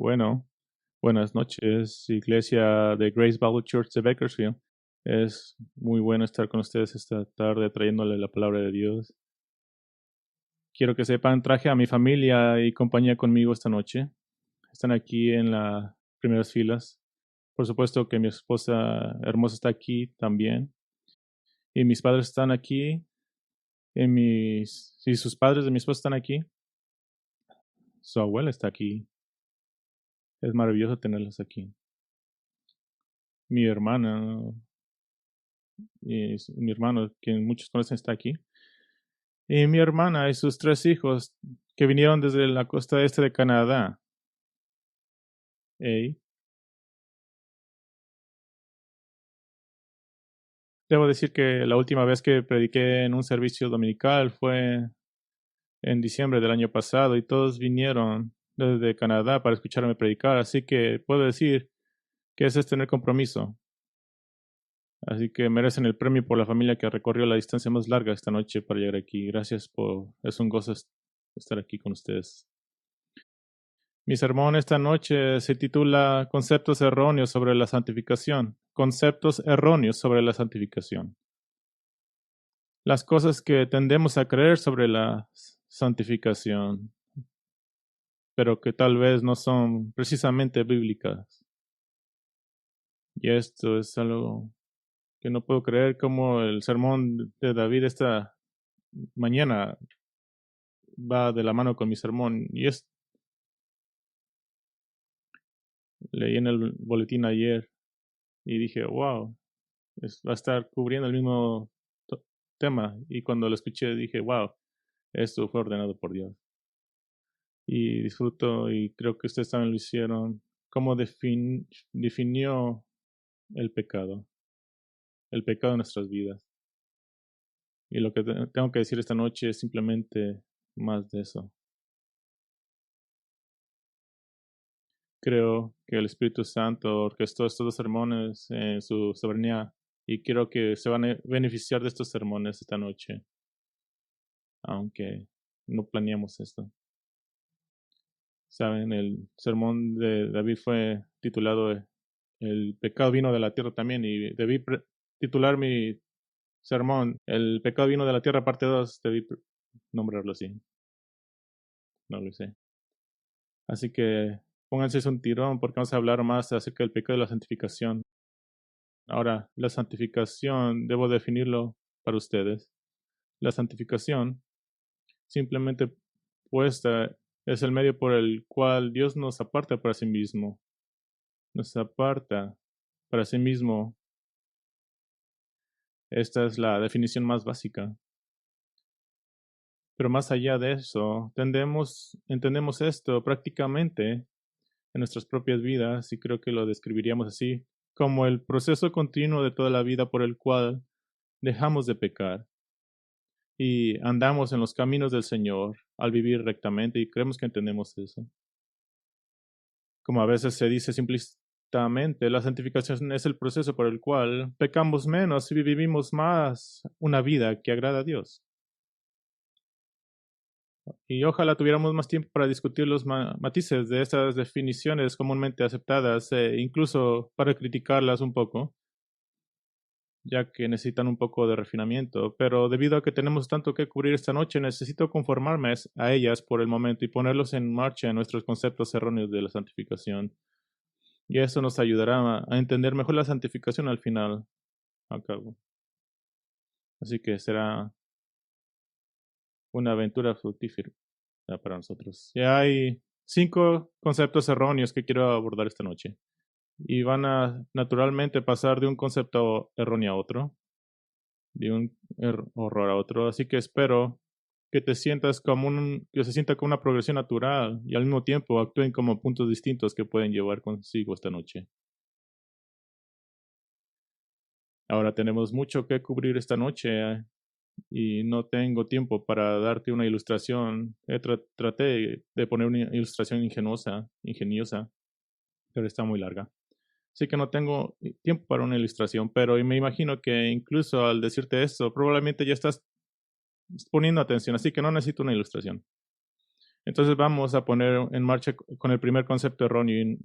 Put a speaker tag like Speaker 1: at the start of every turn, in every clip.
Speaker 1: Bueno, buenas noches, Iglesia de Grace Bible Church de Bakersfield. Es muy bueno estar con ustedes esta tarde trayéndole la palabra de Dios. Quiero que sepan, traje a mi familia y compañía conmigo esta noche. Están aquí en las primeras filas. Por supuesto que mi esposa hermosa está aquí también. Y mis padres están aquí. Y sus padres de mi esposa están aquí. Su abuela está aquí. Es maravilloso tenerlos aquí. Mi hermana y mi hermano, que muchos conocen, está aquí. Y mi hermana y sus 3 hijos que vinieron desde la costa este de Canadá. Ey. Debo decir que la última vez que prediqué en un servicio dominical fue en diciembre del año pasado y todos vinieron desde Canadá para escucharme predicar, así que puedo decir que ese es tener compromiso. Así que merecen el premio por la familia que recorrió la distancia más larga esta noche para llegar aquí. Gracias es un gozo estar aquí con ustedes. Mi sermón esta noche se titula Conceptos erróneos sobre la santificación. Conceptos erróneos sobre la santificación. Las cosas que tendemos a creer sobre la santificación, pero que tal vez no son precisamente bíblicas. Y esto es algo que no puedo creer, como el sermón de David esta mañana va de la mano con mi sermón. Leí en el boletín ayer y dije, wow, va a estar cubriendo el mismo tema. Y cuando lo escuché dije, wow, esto fue ordenado por Dios. Y disfruto, y creo que ustedes también lo hicieron, cómo definió el pecado de nuestras vidas. Y lo que tengo que decir esta noche es simplemente más de eso. Creo que el Espíritu Santo orquestó estos 2 sermones en su soberanía y quiero que se van a beneficiar de estos sermones esta noche, aunque no planeamos esto. Saben, el sermón de David fue titulado El pecado vino de la tierra también, y debí titular mi sermón El pecado vino de la tierra parte 2, debí nombrarlo así. No lo sé. Así que pónganse un tirón porque vamos a hablar más acerca del pecado y la santificación. Ahora, la santificación, debo definirlo para ustedes. La santificación, simplemente puesta, es el medio por el cual Dios nos aparta para sí mismo. Nos aparta para sí mismo. Esta es la definición más básica. Pero más allá de eso, entendemos esto prácticamente en nuestras propias vidas, y creo que lo describiríamos así, como el proceso continuo de toda la vida por el cual dejamos de pecar y andamos en los caminos del Señor al vivir rectamente, y creemos que entendemos eso. Como a veces se dice simplistamente, la santificación es el proceso por el cual pecamos menos y vivimos más una vida que agrada a Dios. Y ojalá tuviéramos más tiempo para discutir los matices de estas definiciones comúnmente aceptadas, incluso para criticarlas un poco, ya que necesitan un poco de refinamiento. Pero debido a que tenemos tanto que cubrir esta noche, necesito conformarme a ellas por el momento y ponerlos en marcha en nuestros conceptos erróneos de la santificación. Y eso nos ayudará a entender mejor la santificación al final, a cabo. Así que será una aventura fructífera para nosotros. Ya hay 5 conceptos erróneos que quiero abordar esta noche. Y van a naturalmente pasar de un concepto erróneo a otro, de un horror a otro. Así que espero que te sientas que se sienta como una progresión natural y al mismo tiempo actúen como puntos distintos que pueden llevar consigo esta noche. Ahora tenemos mucho que cubrir esta noche, y no tengo tiempo para darte una ilustración. Traté de poner una ilustración ingeniosa, pero está muy larga. Así que no tengo tiempo para una ilustración, pero me imagino que incluso al decirte esto, probablemente ya estás poniendo atención, así que no necesito una ilustración. Entonces vamos a poner en marcha con el primer concepto erróneo.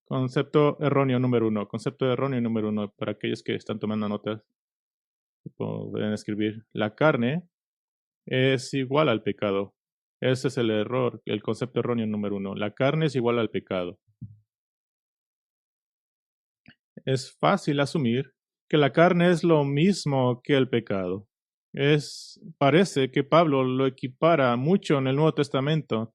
Speaker 1: Concepto erróneo número 1. Concepto erróneo número 1. Para aquellos que están tomando notas, pueden escribir. La carne es igual al pecado. Ese es el error, el concepto erróneo número 1. La carne es igual al pecado. Es fácil asumir que la carne es lo mismo que el pecado. Parece que Pablo lo equipara mucho en el Nuevo Testamento.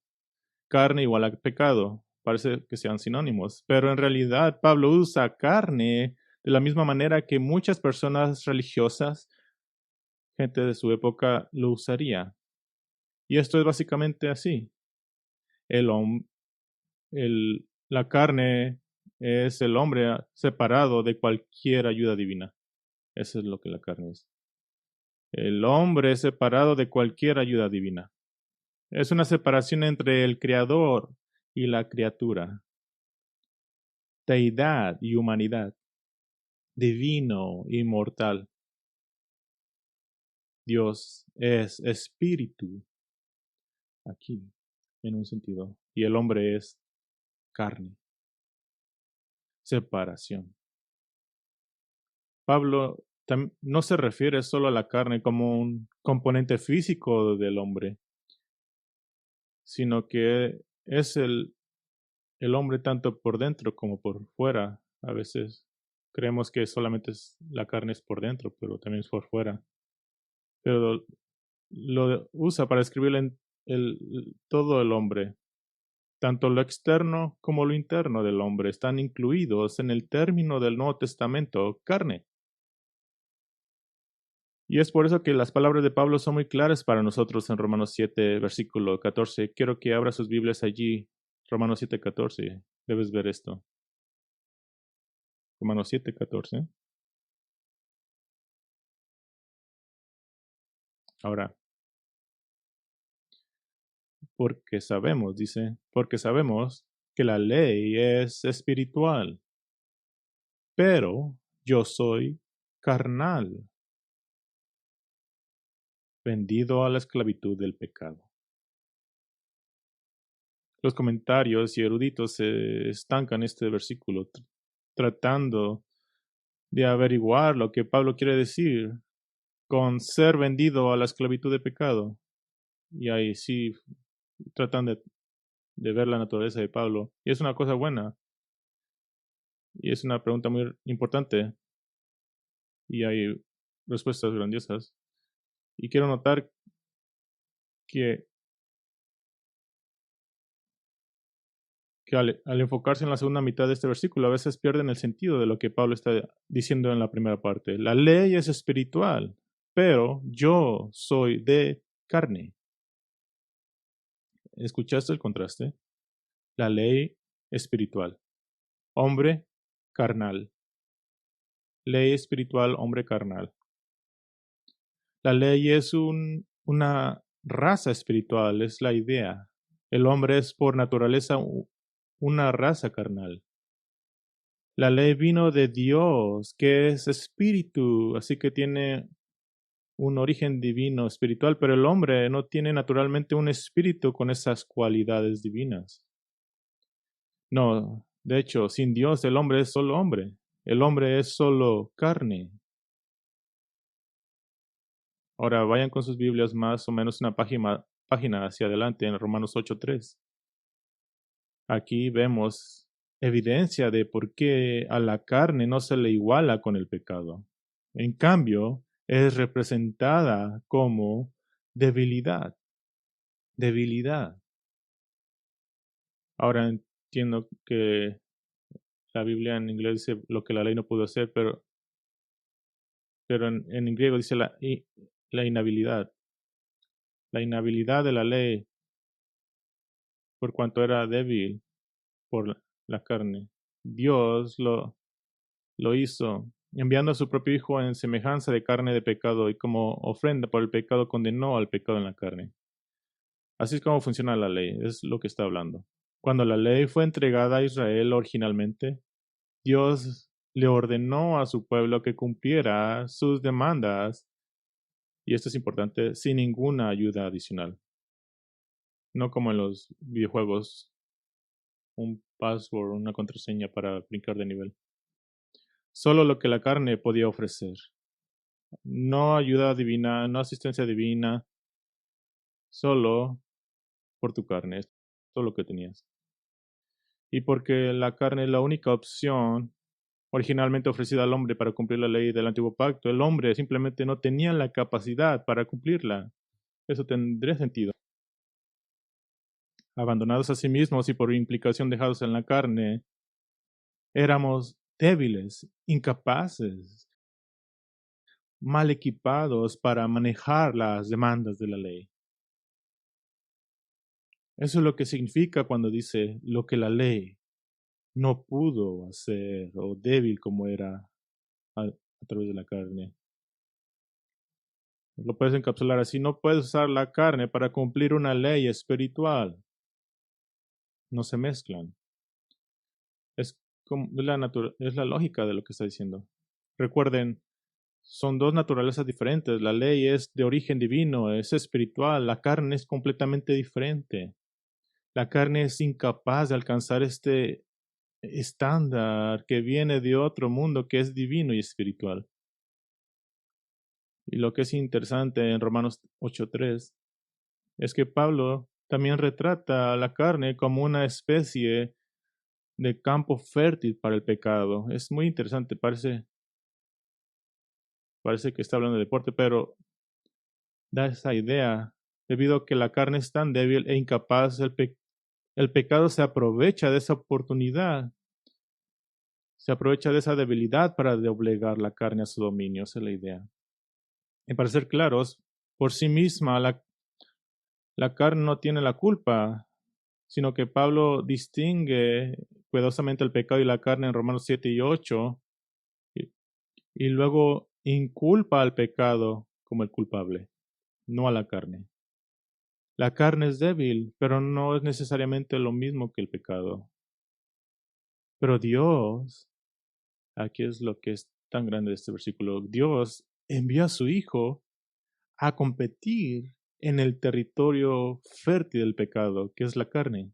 Speaker 1: Carne igual a pecado. Parece que sean sinónimos. Pero en realidad Pablo usa carne de la misma manera que muchas personas religiosas, gente de su época, lo usaría. Y esto es básicamente así. El, la carne es el hombre separado de cualquier ayuda divina. Eso es lo que la carne es. El hombre es separado de cualquier ayuda divina. Es una separación entre el creador y la criatura. Deidad y humanidad. Divino y mortal. Dios es espíritu aquí, en un sentido. Y el hombre es carne. Separación. Pablo no se refiere solo a la carne como un componente físico del hombre, sino que es el hombre tanto por dentro como por fuera. A veces creemos que solamente la carne es por dentro, pero también es por fuera. Pero lo usa para escribir todo el hombre. Tanto lo externo como lo interno del hombre están incluidos en el término del Nuevo Testamento, carne. Y es por eso que las palabras de Pablo son muy claras para nosotros en Romanos 7, versículo 14. Quiero que abra sus Biblias allí. Romanos 7, 14. Debes ver esto. Romanos 7, 14. Ahora, porque sabemos que la ley es espiritual, pero yo soy carnal, vendido a la esclavitud del pecado. Los comentarios y eruditos se estancan en este versículo, tratando de averiguar lo que Pablo quiere decir con ser vendido a la esclavitud de pecado. Y ahí sí tratan de ver la naturaleza de Pablo. Y es una cosa buena. Y es una pregunta muy importante. Y hay respuestas grandiosas. Y quiero notar que, al enfocarse en la segunda mitad de este versículo, a veces pierden el sentido de lo que Pablo está diciendo en la primera parte. La ley es espiritual, pero yo soy de carne. ¿Escuchaste el contraste? La ley espiritual. Hombre carnal. Ley espiritual, hombre carnal. La ley es una raza espiritual, es la idea. El hombre es por naturaleza una raza carnal. La ley vino de Dios, que es espíritu, así que tiene un origen divino, espiritual, pero el hombre no tiene naturalmente un espíritu con esas cualidades divinas. No, de hecho, sin Dios el hombre es solo hombre. El hombre es solo carne. Ahora vayan con sus Biblias más o menos una página hacia adelante en Romanos 8:3. Aquí vemos evidencia de por qué a la carne no se le iguala con el pecado. En cambio, es representada como debilidad. Debilidad. Ahora entiendo que la Biblia en inglés dice lo que la ley no pudo hacer, pero en griego dice la inhabilidad. La inhabilidad de la ley por cuanto era débil por la carne. Dios lo hizo, enviando a su propio Hijo en semejanza de carne de pecado y como ofrenda por el pecado condenó al pecado en la carne. Así es como funciona la ley, es lo que está hablando. Cuando la ley fue entregada a Israel originalmente, Dios le ordenó a su pueblo que cumpliera sus demandas, y esto es importante, sin ninguna ayuda adicional. no como en los videojuegos, un password, una contraseña para brincar de nivel. Solo lo que la carne podía ofrecer. No ayuda divina, no asistencia divina, solo por tu carne, es todo lo que tenías. Y porque la carne es la única opción originalmente ofrecida al hombre para cumplir la ley del antiguo pacto, el hombre simplemente no tenía la capacidad para cumplirla. Eso tendría sentido. Abandonados a sí mismos y por implicación dejados en la carne, éramos débiles, incapaces, mal equipados para manejar las demandas de la ley. Eso es lo que significa cuando dice lo que la ley no pudo hacer o débil como era a través de la carne. Lo puedes encapsular así, no puedes usar la carne para cumplir una ley espiritual. No se mezclan. Es, es la lógica de lo que está diciendo. Recuerden, son dos naturalezas diferentes. La ley es de origen divino, es espiritual. La carne es completamente diferente. La carne es incapaz de alcanzar este estándar que viene de otro mundo que es divino y espiritual. Y lo que es interesante en Romanos 8:3 es que Pablo también retrata a la carne como una especie de campo fértil para el pecado. Es muy interesante, parece que está hablando de deporte, pero da esa idea. Debido a que la carne es tan débil e incapaz, el pecado se aprovecha de esa oportunidad, se aprovecha de esa debilidad para doblegar la carne a su dominio. Esa es la idea. Y para ser claros, por sí misma la carne no tiene la culpa, sino que Pablo distingue cuidadosamente el pecado y la carne en Romanos 7 y 8, y, y luego inculpa al pecado como el culpable, no a la carne. La carne es débil, pero no es necesariamente lo mismo que el pecado. Pero Dios, aquí es lo que es tan grande de este versículo, Dios envió a su Hijo a competir en el territorio fértil del pecado, que es la carne.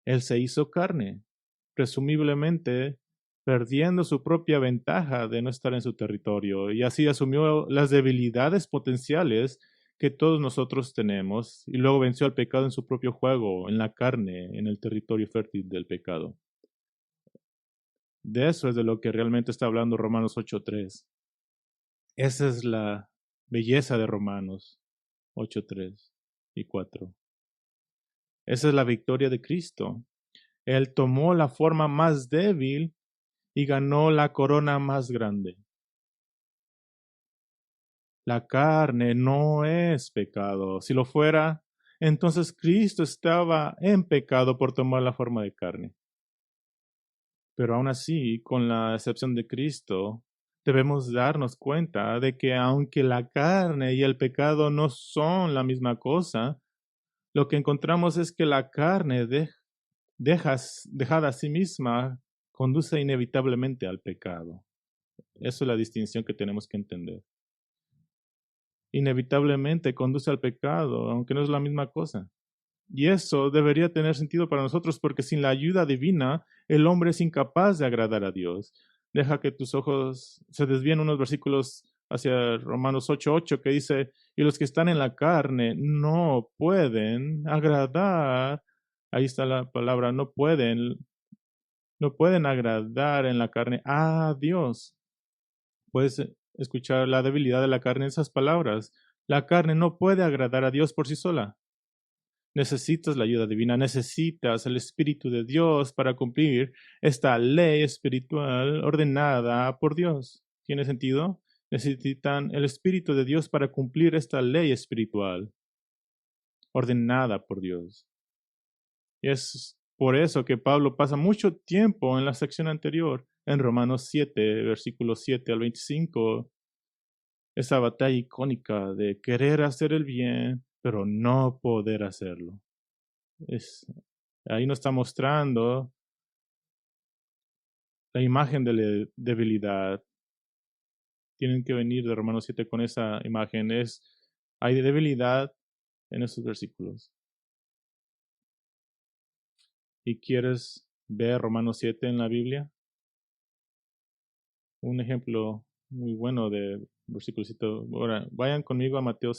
Speaker 1: Él se hizo carne, presumiblemente perdiendo su propia ventaja de no estar en su territorio, y así asumió las debilidades potenciales que todos nosotros tenemos, y luego venció al pecado en su propio juego, en la carne, en el territorio fértil del pecado. De eso es de lo que realmente está hablando Romanos 8:3. Esa es la belleza de Romanos 8:3 y 4. Esa es la victoria de Cristo. Él tomó la forma más débil y ganó la corona más grande. La carne no es pecado. Si lo fuera, entonces Cristo estaba en pecado por tomar la forma de carne. Pero aún así, con la excepción de Cristo, debemos darnos cuenta de que aunque la carne y el pecado no son la misma cosa, lo que encontramos es que la carne dejada a sí misma conduce inevitablemente al pecado. Esa es la distinción que tenemos que entender. Inevitablemente conduce al pecado, aunque no es la misma cosa. Y eso debería tener sentido para nosotros porque sin la ayuda divina, el hombre es incapaz de agradar a Dios. Deja que tus ojos se desvíen unos versículos hacia Romanos 8:8 que dice, y los que están en la carne no pueden agradar. Ahí está la palabra, no pueden agradar en la carne a Dios. Puedes escuchar la debilidad de la carne en esas palabras. La carne no puede agradar a Dios por sí sola. Necesitas la ayuda divina, necesitas el Espíritu de Dios para cumplir esta ley espiritual ordenada por Dios. ¿Tiene sentido? Necesitan el Espíritu de Dios para cumplir esta ley espiritual ordenada por Dios. Y es por eso que Pablo pasa mucho tiempo en la sección anterior, en Romanos 7, versículos 7 al 25, esa batalla icónica de querer hacer el bien, pero no poder hacerlo. Ahí nos está mostrando la imagen de la debilidad. Tienen que venir de Romanos 7 con esa imagen. Hay debilidad en esos versículos. y quieres ver Romanos 7 en la Biblia, un ejemplo muy bueno de versículito. Ahora, vayan conmigo a Mateo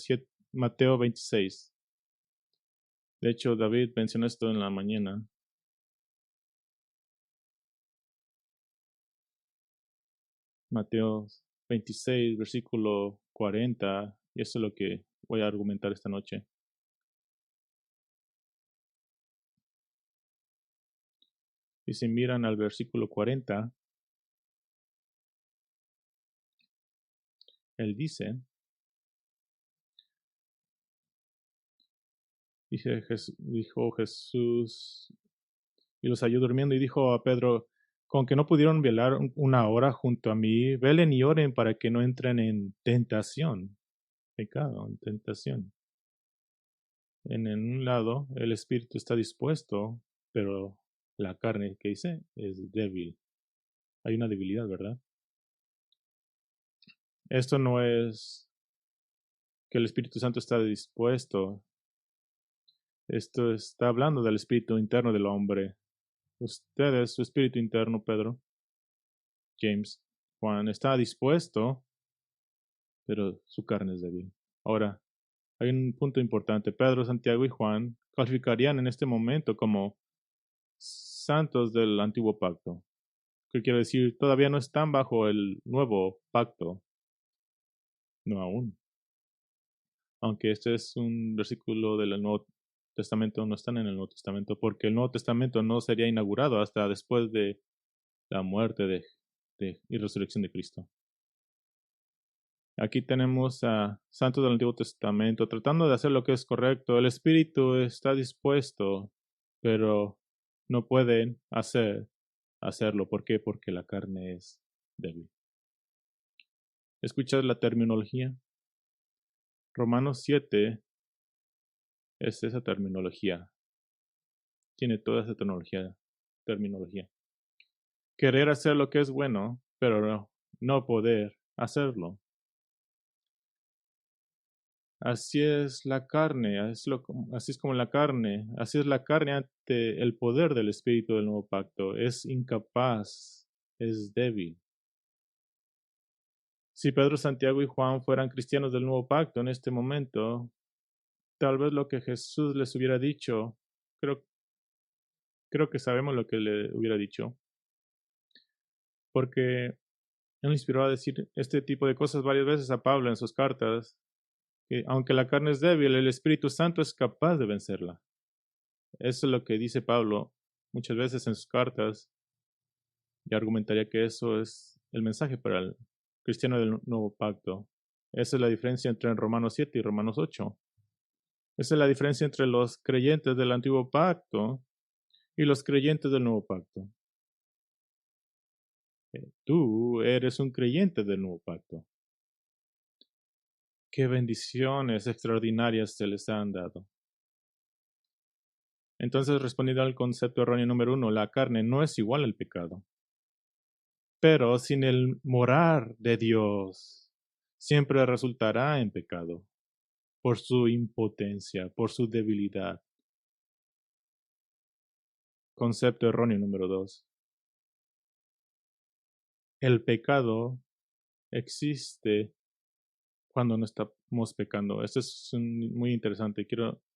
Speaker 1: 26. De hecho, David mencionó esto en la mañana. Mateo 26, versículo 40, y eso es lo que voy a argumentar esta noche. Y si miran al versículo 40, él dijo Jesús, y los halló durmiendo, y dijo a Pedro, con que no pudieron velar una hora junto a mí, velen y oren para que no entren en tentación, pecado, en tentación. En un lado, el espíritu está dispuesto, pero la carne, que dice, es débil. Hay una debilidad, ¿verdad? Esto no es que el Espíritu Santo está dispuesto. Esto está hablando del espíritu interno del hombre. Ustedes, su espíritu interno, Pedro, James, Juan, está dispuesto, pero su carne es débil. Ahora, hay un punto importante. Pedro, Santiago y Juan calificarían en este momento como santos del antiguo pacto. ¿Qué quiere decir? Todavía no están bajo el nuevo pacto. No aún. Aunque este es un versículo del Nuevo Testamento, no están en el Nuevo Testamento, porque el Nuevo Testamento no sería inaugurado hasta después de la muerte y resurrección de Cristo. Aquí tenemos a santos del Antiguo Testamento tratando de hacer lo que es correcto. El Espíritu está dispuesto, pero no pueden hacerlo. ¿Por qué? Porque la carne es débil. ¿Escuchas la terminología? Romanos 7 es esa terminología. Tiene toda esa terminología. Querer hacer lo que es bueno, pero no poder hacerlo. Así es la carne, así es como la carne, así es la carne ante el poder del Espíritu del nuevo pacto. Es incapaz, es débil. Si Pedro, Santiago y Juan fueran cristianos del nuevo pacto en este momento, tal vez lo que Jesús les hubiera dicho, creo que sabemos lo que le hubiera dicho, porque él inspiró a decir este tipo de cosas varias veces a Pablo en sus cartas, que aunque la carne es débil, el Espíritu Santo es capaz de vencerla. Eso es lo que dice Pablo muchas veces en sus cartas, y argumentaría que eso es el mensaje para el cristiano del nuevo pacto. Esa es la diferencia entre Romanos 7 y Romanos 8. Esa es la diferencia entre los creyentes del antiguo pacto y los creyentes del nuevo pacto. Tú eres un creyente del nuevo pacto. Qué bendiciones extraordinarias se les han dado. Entonces, respondiendo al concepto erróneo número 1, la carne no es igual al pecado. Pero sin el morar de Dios, siempre resultará en pecado, por su impotencia, por su debilidad. Concepto erróneo número 2. El pecado existe cuando no estamos pecando. Esto es muy interesante.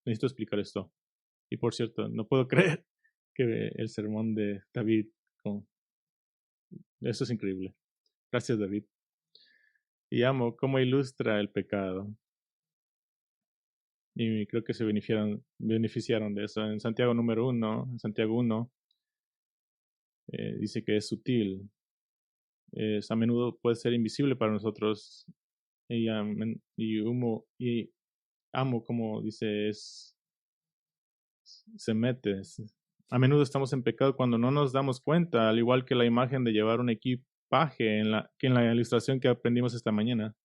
Speaker 1: Necesito explicar esto. Y por cierto, no puedo creer que el sermón de David, eso es increíble. Gracias, David. Y amo cómo ilustra el pecado. Y creo que se beneficiaron de eso. En Santiago número 1, en Santiago 1, dice que es sutil. A menudo puede ser invisible para nosotros. Y amo como dice, se mete. A menudo estamos en pecado cuando no nos damos cuenta, al igual que la imagen de llevar un equipaje que en la ilustración que aprendimos esta mañana.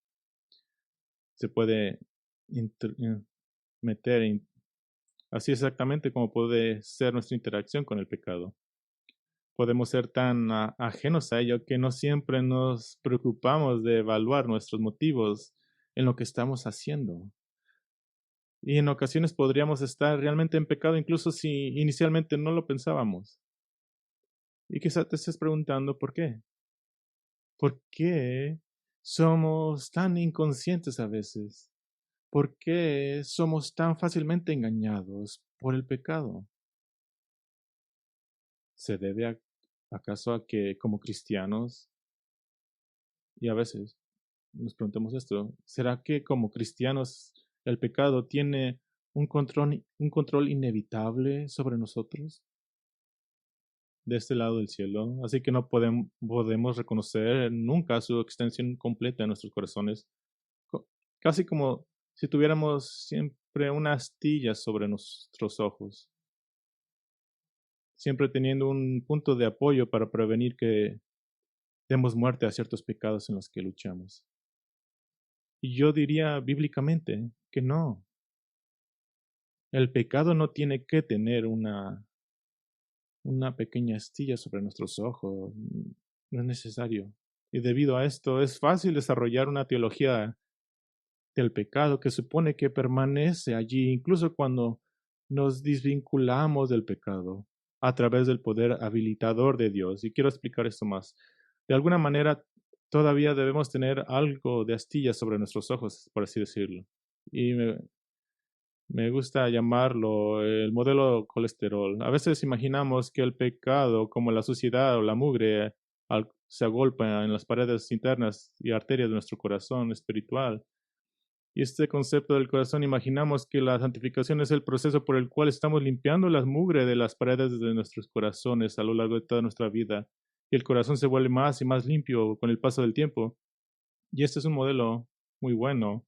Speaker 1: Se puede meter. Así exactamente como puede ser nuestra interacción con el pecado. Podemos ser tan ajenos a ello que no siempre nos preocupamos de evaluar nuestros motivos en lo que estamos haciendo. Y en ocasiones podríamos estar realmente en pecado incluso si inicialmente no lo pensábamos. Y quizá te estés preguntando por qué. ¿Por qué somos tan inconscientes a veces? ¿Por qué somos tan fácilmente engañados por el pecado? ¿Se debe acaso a que como cristianos, y a veces nos preguntamos esto, ¿será que como cristianos el pecado tiene un control inevitable sobre nosotros de este lado del cielo? Así que no podemos reconocer nunca su extensión completa en nuestros corazones, casi como si tuviéramos siempre una astilla sobre nuestros ojos, siempre teniendo un punto de apoyo para prevenir que demos muerte a ciertos pecados en los que luchamos. Y yo diría bíblicamente que no. El pecado no tiene que tener una pequeña astilla sobre nuestros ojos. No es necesario. Y debido a esto es fácil desarrollar una teología del pecado que supone que permanece allí incluso cuando nos desvinculamos del pecado a través del poder habilitador de Dios. Y quiero explicar esto más. De alguna manera, todavía debemos tener algo de astilla sobre nuestros ojos, por así decirlo. Y me gusta llamarlo el modelo colesterol. A veces imaginamos que el pecado, como la suciedad o la mugre, se agolpa en las paredes internas y arterias de nuestro corazón espiritual. Y este concepto del corazón, imaginamos que la santificación es el proceso por el cual estamos limpiando la mugre de las paredes de nuestros corazones a lo largo de toda nuestra vida. Y el corazón se vuelve más y más limpio con el paso del tiempo. Y este es un modelo muy bueno.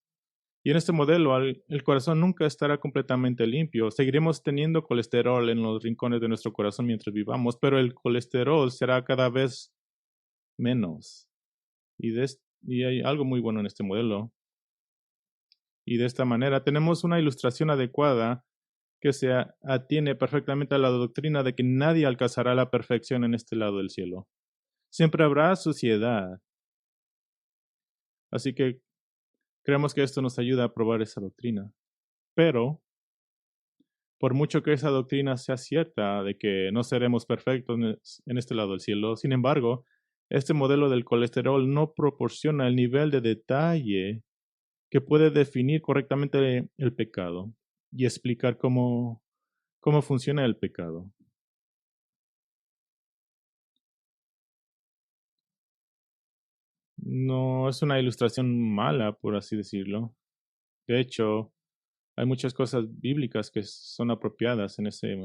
Speaker 1: Y en este modelo, el corazón nunca estará completamente limpio. Seguiremos teniendo colesterol en los rincones de nuestro corazón mientras vivamos, pero el colesterol será cada vez menos. Y hay algo muy bueno en este modelo. Y de esta manera tenemos una ilustración adecuada que se atiene perfectamente a la doctrina de que nadie alcanzará la perfección en este lado del cielo. Siempre habrá suciedad. Así que creemos que esto nos ayuda a probar esa doctrina. Pero, por mucho que esa doctrina sea cierta de que no seremos perfectos en este lado del cielo, sin embargo, este modelo del colesterol no proporciona el nivel de detalle que puede definir correctamente el pecado y explicar cómo funciona el pecado. No es una ilustración mala, por así decirlo. De hecho, hay muchas cosas bíblicas que son apropiadas en ese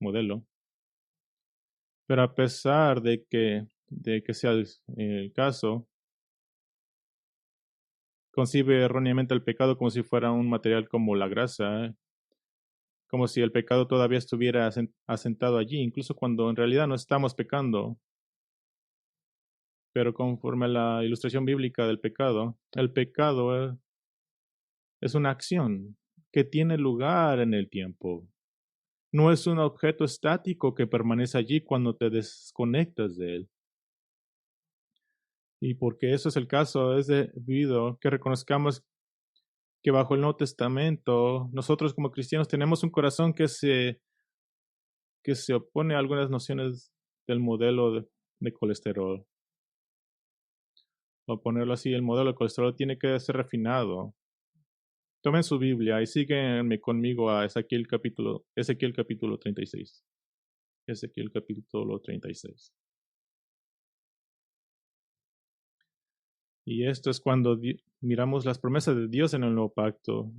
Speaker 1: modelo. Pero a pesar de que sea el caso, concibe erróneamente el pecado como si fuera un material como la grasa, como si el pecado todavía estuviera asentado allí, incluso cuando en realidad no estamos pecando. Pero conforme a la ilustración bíblica del pecado, el pecado es una acción que tiene lugar en el tiempo. No es un objeto estático que permanece allí cuando te desconectas de él. Y porque eso es el caso, es debido que reconozcamos que bajo el Nuevo Testamento, nosotros como cristianos tenemos un corazón que se opone a algunas nociones del modelo de colesterol. O ponerlo así, el modelo de colesterol tiene que ser refinado. Tomen su Biblia y síguenme conmigo a Ezequiel capítulo 36. Ezequiel capítulo 36. Y esto es cuando miramos las promesas de Dios en el nuevo pacto.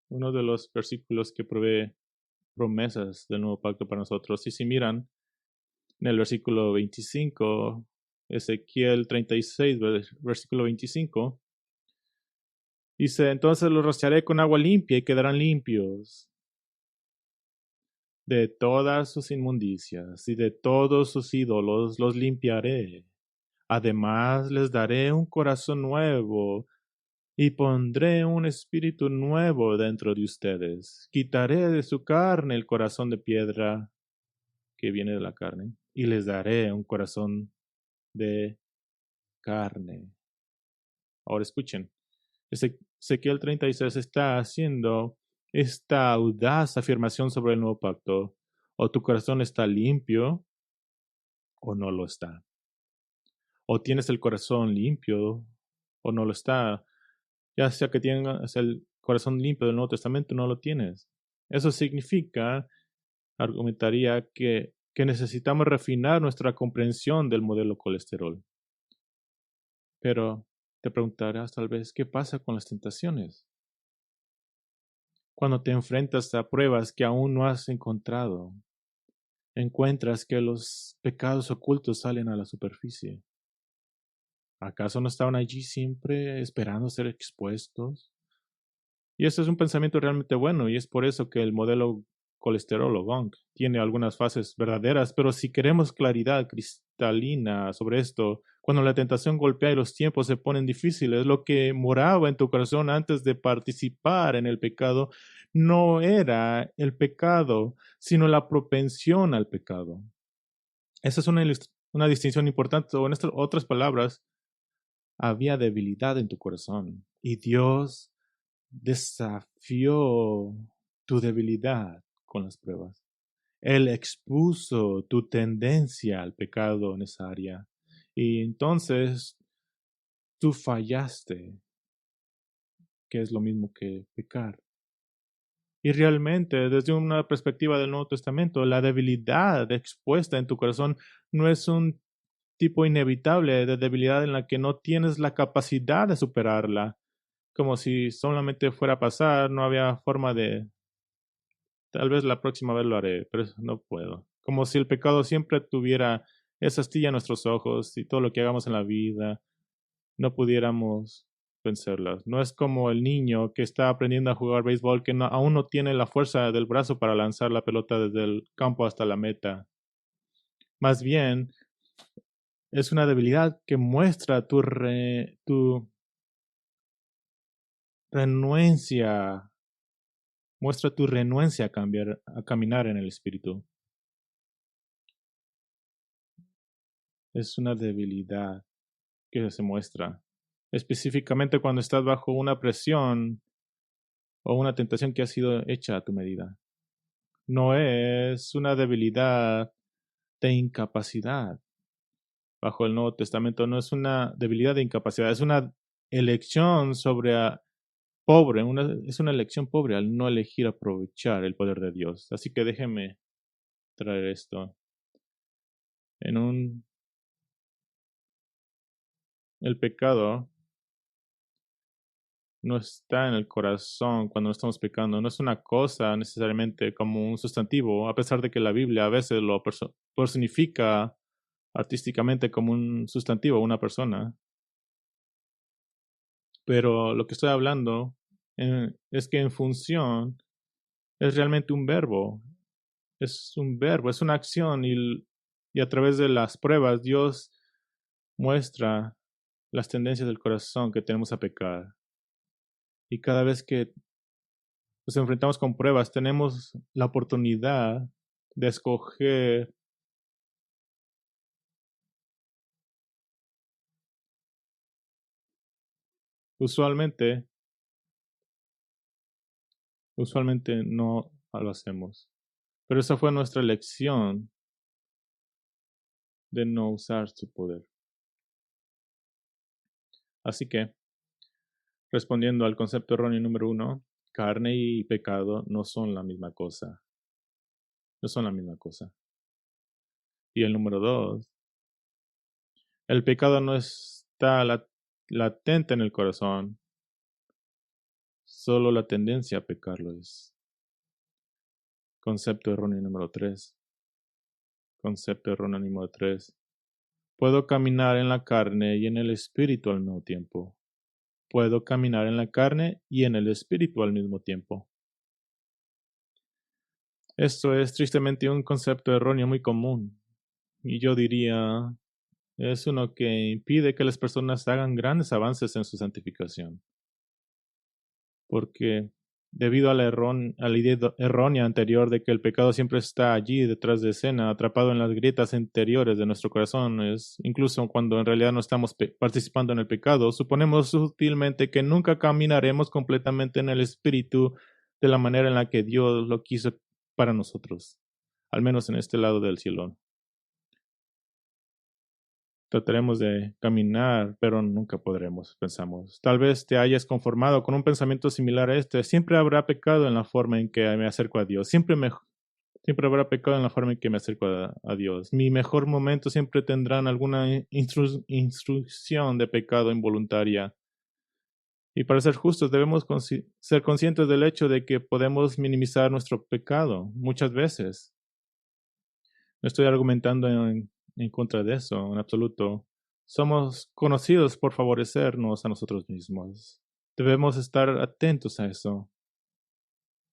Speaker 1: Uno de los versículos que provee promesas del nuevo pacto para nosotros. Y si miran en el versículo 25, Ezequiel 36, versículo 25, dice, entonces los rociaré con agua limpia y quedarán limpios de todas sus inmundicias y de todos sus ídolos los limpiaré. Además les daré un corazón nuevo y pondré un espíritu nuevo dentro de ustedes. Quitaré de su carne el corazón de piedra que viene de la carne y les daré un corazón de carne. Ahora escuchen. Ezequiel 36 está haciendo esta audaz afirmación sobre el nuevo pacto. O tu corazón está limpio o no lo está. O tienes el corazón limpio o no lo está. Ya sea que tengas el corazón limpio del Nuevo Testamento, no lo tienes. Eso significa, argumentaría, que necesitamos refinar nuestra comprensión del modelo colesterol. Pero te preguntarás tal vez, ¿qué pasa con las tentaciones? Cuando te enfrentas a pruebas que aún no has encontrado, encuentras que los pecados ocultos salen a la superficie. ¿Acaso no estaban allí siempre esperando ser expuestos? Y ese es un pensamiento realmente bueno, y es por eso que el modelo colesterol o GONC tiene algunas fases verdaderas, pero si queremos claridad cristalina sobre esto, cuando la tentación golpea y los tiempos se ponen difíciles, lo que moraba en tu corazón antes de participar en el pecado no era el pecado, sino la propensión al pecado. Esa es una distinción importante, o en otras palabras, había debilidad en tu corazón y Dios desafió tu debilidad con las pruebas. Él expuso tu tendencia al pecado en esa área. Y entonces tú fallaste, que es lo mismo que pecar. Y realmente, desde una perspectiva del Nuevo Testamento, la debilidad expuesta en tu corazón no es un tipo inevitable de debilidad en la que no tienes la capacidad de superarla, como si solamente fuera a pasar, no había forma de. Tal vez la próxima vez lo haré, pero no puedo. Como si el pecado siempre tuviera esa astilla en nuestros ojos y todo lo que hagamos en la vida no pudiéramos vencerlas. No es como el niño que está aprendiendo a jugar béisbol que aún no tiene la fuerza del brazo para lanzar la pelota desde el campo hasta la meta. Más bien, es una debilidad que muestra tu renuencia, muestra tu renuencia a caminar en el Espíritu. Es una debilidad que se muestra, específicamente cuando estás bajo una presión o una tentación que ha sido hecha a tu medida. No es una debilidad de incapacidad. Bajo el Nuevo Testamento no es una debilidad de incapacidad, es una elección pobre, es una elección pobre al no elegir aprovechar el poder de Dios. Así que déjeme traer esto. El pecado no está en el corazón cuando estamos pecando. No es una cosa necesariamente como un sustantivo, a pesar de que la Biblia a veces lo personifica artísticamente como un sustantivo, una persona. Pero lo que estoy hablando es que en función es realmente un verbo. Es un verbo, es una acción y a través de las pruebas Dios muestra las tendencias del corazón que tenemos a pecar. Y cada vez que nos enfrentamos con pruebas, tenemos la oportunidad de escoger usualmente, usualmente no lo hacemos. Pero esa fue nuestra elección de no usar su poder. Así que, respondiendo al concepto erróneo número 1, carne y pecado no son la misma cosa. No son la misma cosa. Y el número 2, el pecado no está latente en el corazón, solo la tendencia a pecarlo es. Concepto erróneo número 3. Concepto erróneo número 3. Puedo caminar en la carne y en el espíritu al mismo tiempo. Puedo caminar en la carne y en el espíritu al mismo tiempo. Esto es tristemente un concepto erróneo muy común. Y yo diría, es uno que impide que las personas hagan grandes avances en su santificación. Porque debido a a la idea errónea anterior de que el pecado siempre está allí detrás de escena, atrapado en las grietas interiores de nuestro corazón, incluso cuando en realidad no estamos participando en el pecado, suponemos sutilmente que nunca caminaremos completamente en el Espíritu de la manera en la que Dios lo quiso para nosotros, al menos en este lado del cielo. Trataremos de caminar, pero nunca podremos, pensamos. Tal vez te hayas conformado con un pensamiento similar a este. Siempre habrá pecado en la forma en que me acerco a Dios. Siempre habrá pecado en la forma en que me acerco a Dios. Mi mejor momento siempre tendrán alguna instrucción de pecado involuntaria. Y para ser justos, debemos ser conscientes del hecho de que podemos minimizar nuestro pecado muchas veces. No estoy argumentando en contra de eso, en absoluto. Somos conocidos por favorecernos a nosotros mismos. Debemos estar atentos a eso.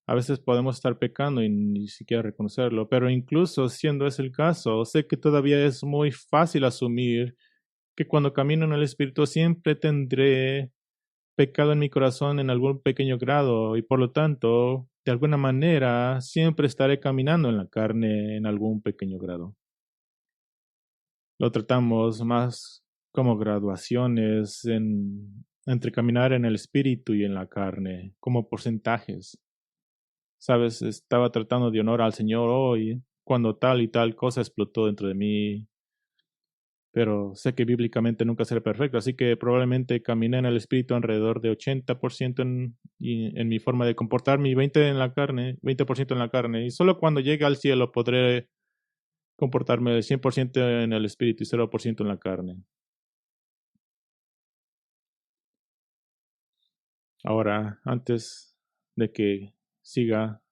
Speaker 1: A veces podemos estar pecando y ni siquiera reconocerlo, pero incluso siendo ese el caso, sé que todavía es muy fácil asumir que cuando camino en el Espíritu siempre tendré pecado en mi corazón en algún pequeño grado y por lo tanto, de alguna manera, siempre estaré caminando en la carne en algún pequeño grado. Lo tratamos más como graduaciones entre caminar en el espíritu y en la carne, como porcentajes. Sabes, estaba tratando de honor al Señor hoy, cuando tal y tal cosa explotó dentro de mí, pero sé que bíblicamente nunca seré perfecto, así que probablemente caminé en el espíritu alrededor de 80% en mi forma de comportarme y 20% en la carne, y solo cuando llegue al cielo podré comportarme 100% en el espíritu y 0% en la carne. Ahora, antes de que siga,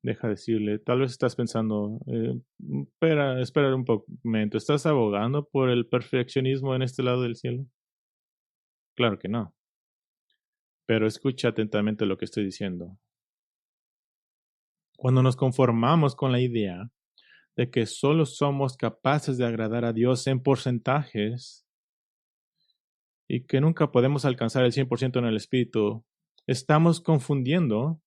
Speaker 1: deja decirle, tal vez estás pensando, espera un momento, ¿estás abogando por el perfeccionismo en este lado del cielo? Claro que no, pero escucha atentamente lo que estoy diciendo. Cuando nos conformamos con la idea de que solo somos capaces de agradar a Dios en porcentajes y que nunca podemos alcanzar el 100% en el espíritu, estamos confundiendo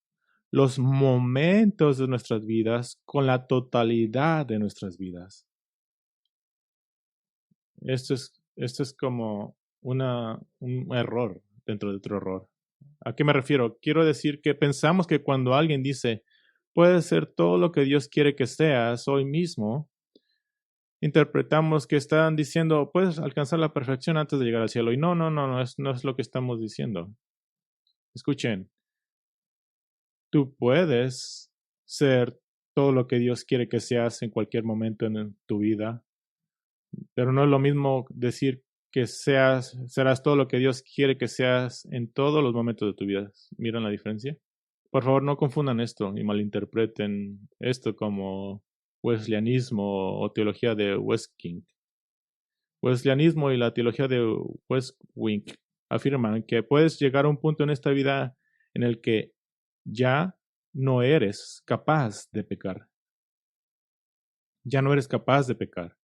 Speaker 1: los momentos de nuestras vidas con la totalidad de nuestras vidas. Esto es como un error dentro de otro error. ¿A qué me refiero? Quiero decir que pensamos que cuando alguien dice, puedes ser todo lo que Dios quiere que seas hoy mismo, interpretamos que están diciendo, puedes alcanzar la perfección antes de llegar al cielo. Y no es lo que estamos diciendo. Escuchen, tú puedes ser todo lo que Dios quiere que seas en cualquier momento en tu vida, pero no es lo mismo decir que serás todo lo que Dios quiere que seas en todos los momentos de tu vida. ¿Miran la diferencia? Por favor, no confundan esto y malinterpreten esto como wesleyanismo o teología de Westking. Wesleyanismo y la teología de Westwing afirman que puedes llegar a un punto en esta vida en el que ya no eres capaz de pecar. Ya no eres capaz de pecar.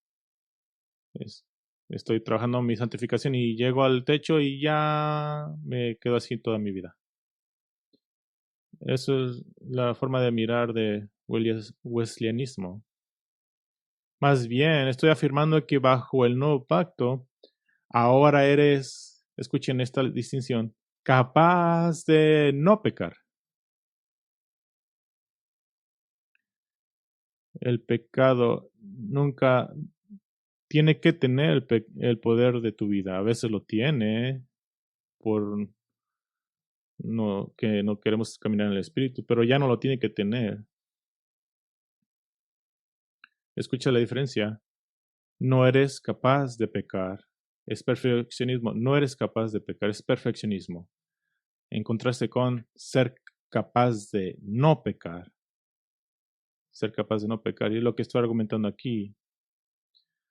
Speaker 1: Estoy trabajando mi santificación y llego al techo y ya me quedo así toda mi vida. Eso es la forma de mirar de wesleyanismo. Más bien, estoy afirmando que bajo el nuevo pacto, ahora eres, escuchen esta distinción, capaz de no pecar. El pecado nunca tiene que tener el poder de tu vida. A veces lo tiene por que no queremos caminar en el espíritu, pero ya no lo tiene que tener. Escucha la diferencia. No eres capaz de pecar. Es perfeccionismo. No eres capaz de pecar. Es perfeccionismo. En contraste con ser capaz de no pecar. Ser capaz de no pecar. Y es lo que estoy argumentando aquí.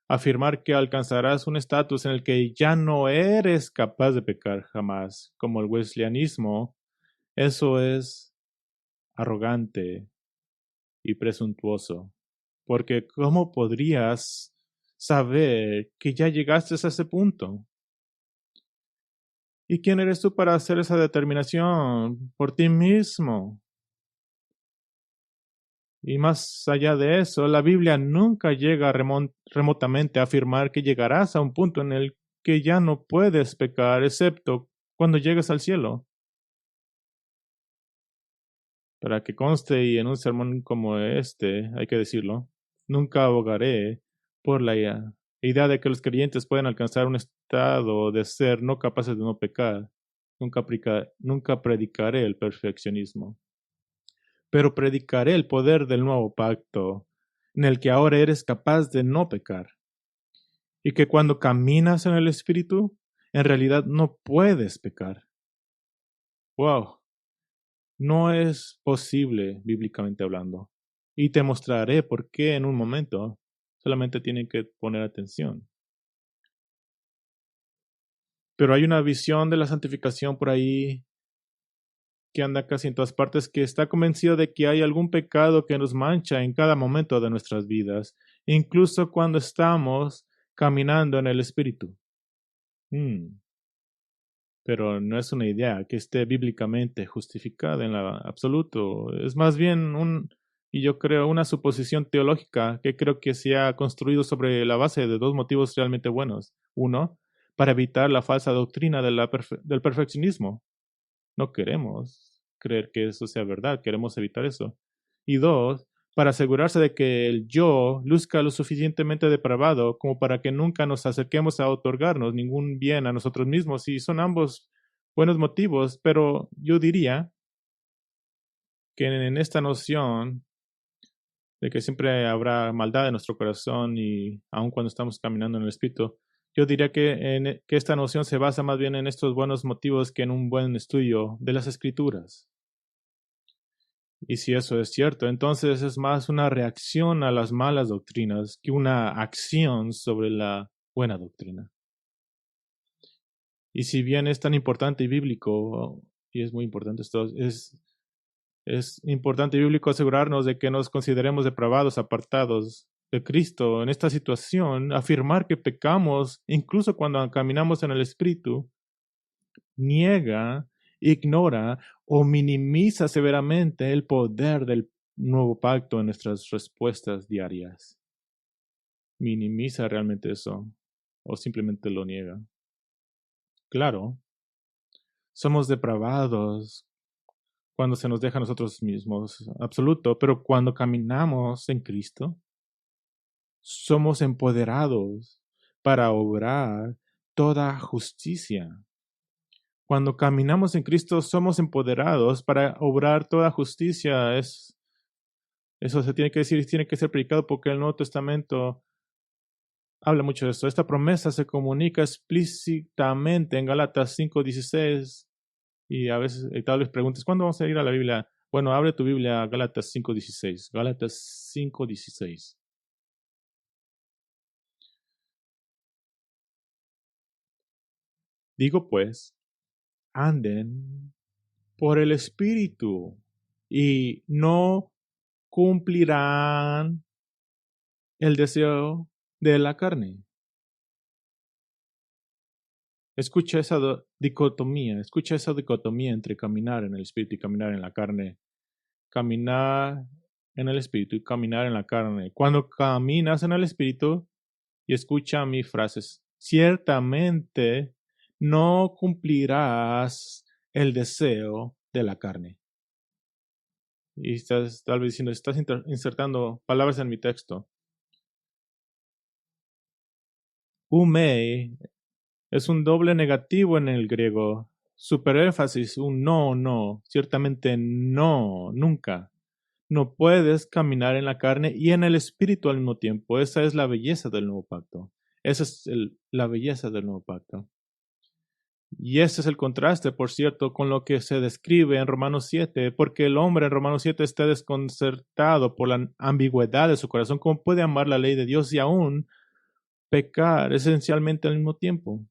Speaker 1: Afirmar que alcanzarás un estatus en el que ya no eres capaz de pecar jamás, como el wesleyanismo, eso es arrogante y presuntuoso. Porque ¿cómo podrías saber que ya llegaste a ese punto? ¿Y quién eres tú para hacer esa determinación por ti mismo? Y más allá de eso, la Biblia nunca llega remotamente a afirmar que llegarás a un punto en el que ya no puedes pecar, excepto cuando llegues al cielo. Para que conste y en un sermón como este, hay que decirlo, nunca abogaré por la idea de que los creyentes pueden alcanzar un estado de ser no capaces de no pecar. Nunca predicaré el perfeccionismo, pero predicaré el poder del nuevo pacto, en el que ahora eres capaz de no pecar, y que cuando caminas en el Espíritu, en realidad no puedes pecar. ¡Wow! No es posible, bíblicamente hablando. Y te mostraré por qué en un momento. Solamente tienen que poner atención. Pero hay una visión de la santificación por ahí que anda casi en todas partes, que está convencido de que hay algún pecado que nos mancha en cada momento de nuestras vidas, incluso cuando estamos caminando en el Espíritu. Pero no es una idea que esté bíblicamente justificada en la absoluto. Es más bien y yo creo, una suposición teológica que creo que se ha construido sobre la base de dos motivos realmente buenos. Uno, para evitar la falsa doctrina del perfeccionismo. No queremos creer que eso sea verdad, queremos evitar eso. Y dos, para asegurarse de que el yo luzca lo suficientemente depravado como para que nunca nos acerquemos a otorgarnos ningún bien a nosotros mismos. Y son ambos buenos motivos, pero yo diría que en esta noción de que siempre habrá maldad en nuestro corazón y aun cuando estamos caminando en el Espíritu, yo diría que esta noción se basa más bien en estos buenos motivos que en un buen estudio de las Escrituras. Y si eso es cierto, entonces es más una reacción a las malas doctrinas que una acción sobre la buena doctrina. Y si bien es tan importante y bíblico, y es muy importante esto, es importante y bíblico asegurarnos de que nos consideremos depravados, apartados de Cristo. En esta situación, afirmar que pecamos, incluso cuando caminamos en el Espíritu, niega, ignora o minimiza severamente el poder del nuevo pacto en nuestras respuestas diarias. Minimiza realmente eso o simplemente lo niega. Claro, somos depravados cuando se nos deja a nosotros mismos, absoluto, pero cuando caminamos en Cristo, somos empoderados para obrar toda justicia. Cuando caminamos en Cristo, somos empoderados para obrar toda justicia. Eso se tiene que decir, tiene que ser predicado porque el Nuevo Testamento habla mucho de esto. Esta promesa se comunica explícitamente en Gálatas 5:16 y a veces tal vez preguntes, ¿cuándo vamos a ir a la Biblia? Bueno, abre tu Biblia a Gálatas 5:16. Gálatas 5:16. Digo pues, anden por el Espíritu y no cumplirán el deseo de la carne. Escucha esa dicotomía entre caminar en el Espíritu y caminar en la carne. Caminar en el Espíritu y caminar en la carne. Cuando caminas en el Espíritu, y escucha mis frases, ciertamente no cumplirás el deseo de la carne. Y estás tal vez diciendo, estás insertando palabras en mi texto. Umei es un doble negativo en el griego. Superénfasis, un no, no. Ciertamente no, nunca. No puedes caminar en la carne y en el espíritu al mismo tiempo. Esa es la belleza del nuevo pacto. Esa es la belleza del nuevo pacto. Y ese es el contraste, por cierto, con lo que se describe en Romanos 7, porque el hombre en Romanos 7 está desconcertado por la ambigüedad de su corazón. ¿Cómo puede amar la ley de Dios y aún pecar esencialmente al mismo tiempo?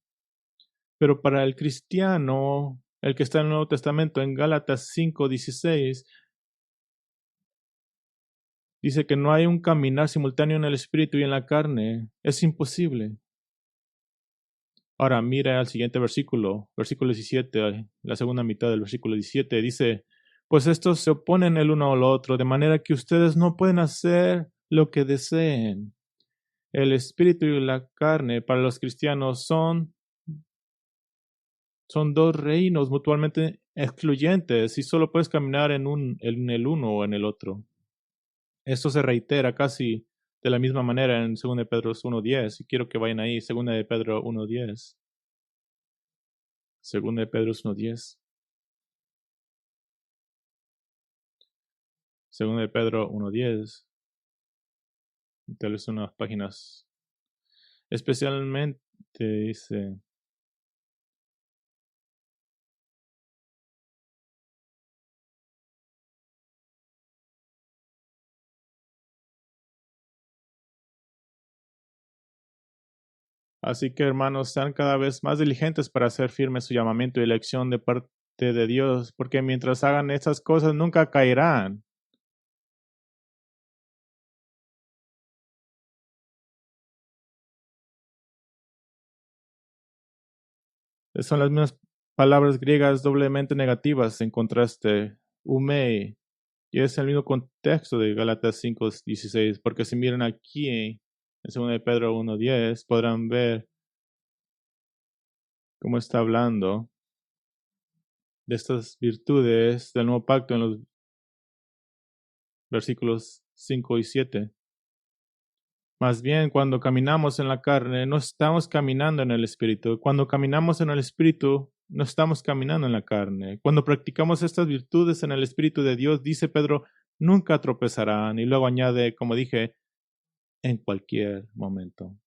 Speaker 1: Pero para el cristiano, el que está en el Nuevo Testamento, en Gálatas 5:16, dice que no hay un caminar simultáneo en el espíritu y en la carne. Es imposible. Ahora mira al siguiente versículo, versículo 17, la segunda mitad del versículo 17, dice, pues estos se oponen el uno al otro, de manera que ustedes no pueden hacer lo que deseen. El espíritu y la carne para los cristianos son dos reinos mutuamente excluyentes y solo puedes caminar en el uno o en el otro. Esto se reitera casi de la misma manera en 2 de Pedro 1:10. Y quiero que vayan ahí, 2 de Pedro 1:10. 2 de Pedro 1:10. 2 de Pedro 1:10. Tal vez unas páginas. Especialmente dice, así que hermanos, sean cada vez más diligentes para hacer firme su llamamiento y elección de parte de Dios, porque mientras hagan estas cosas nunca caerán. Son las mismas palabras griegas doblemente negativas en contraste, umei, y es el mismo contexto de Gálatas 5:16, porque si miran aquí en 2 de Pedro 1:10, podrán ver cómo está hablando de estas virtudes del nuevo pacto en los versículos 5 y 7. Más bien, cuando caminamos en la carne, no estamos caminando en el Espíritu. Cuando caminamos en el Espíritu, no estamos caminando en la carne. Cuando practicamos estas virtudes en el Espíritu de Dios, dice Pedro, nunca tropezarán. Y luego añade, como dije, en cualquier momento.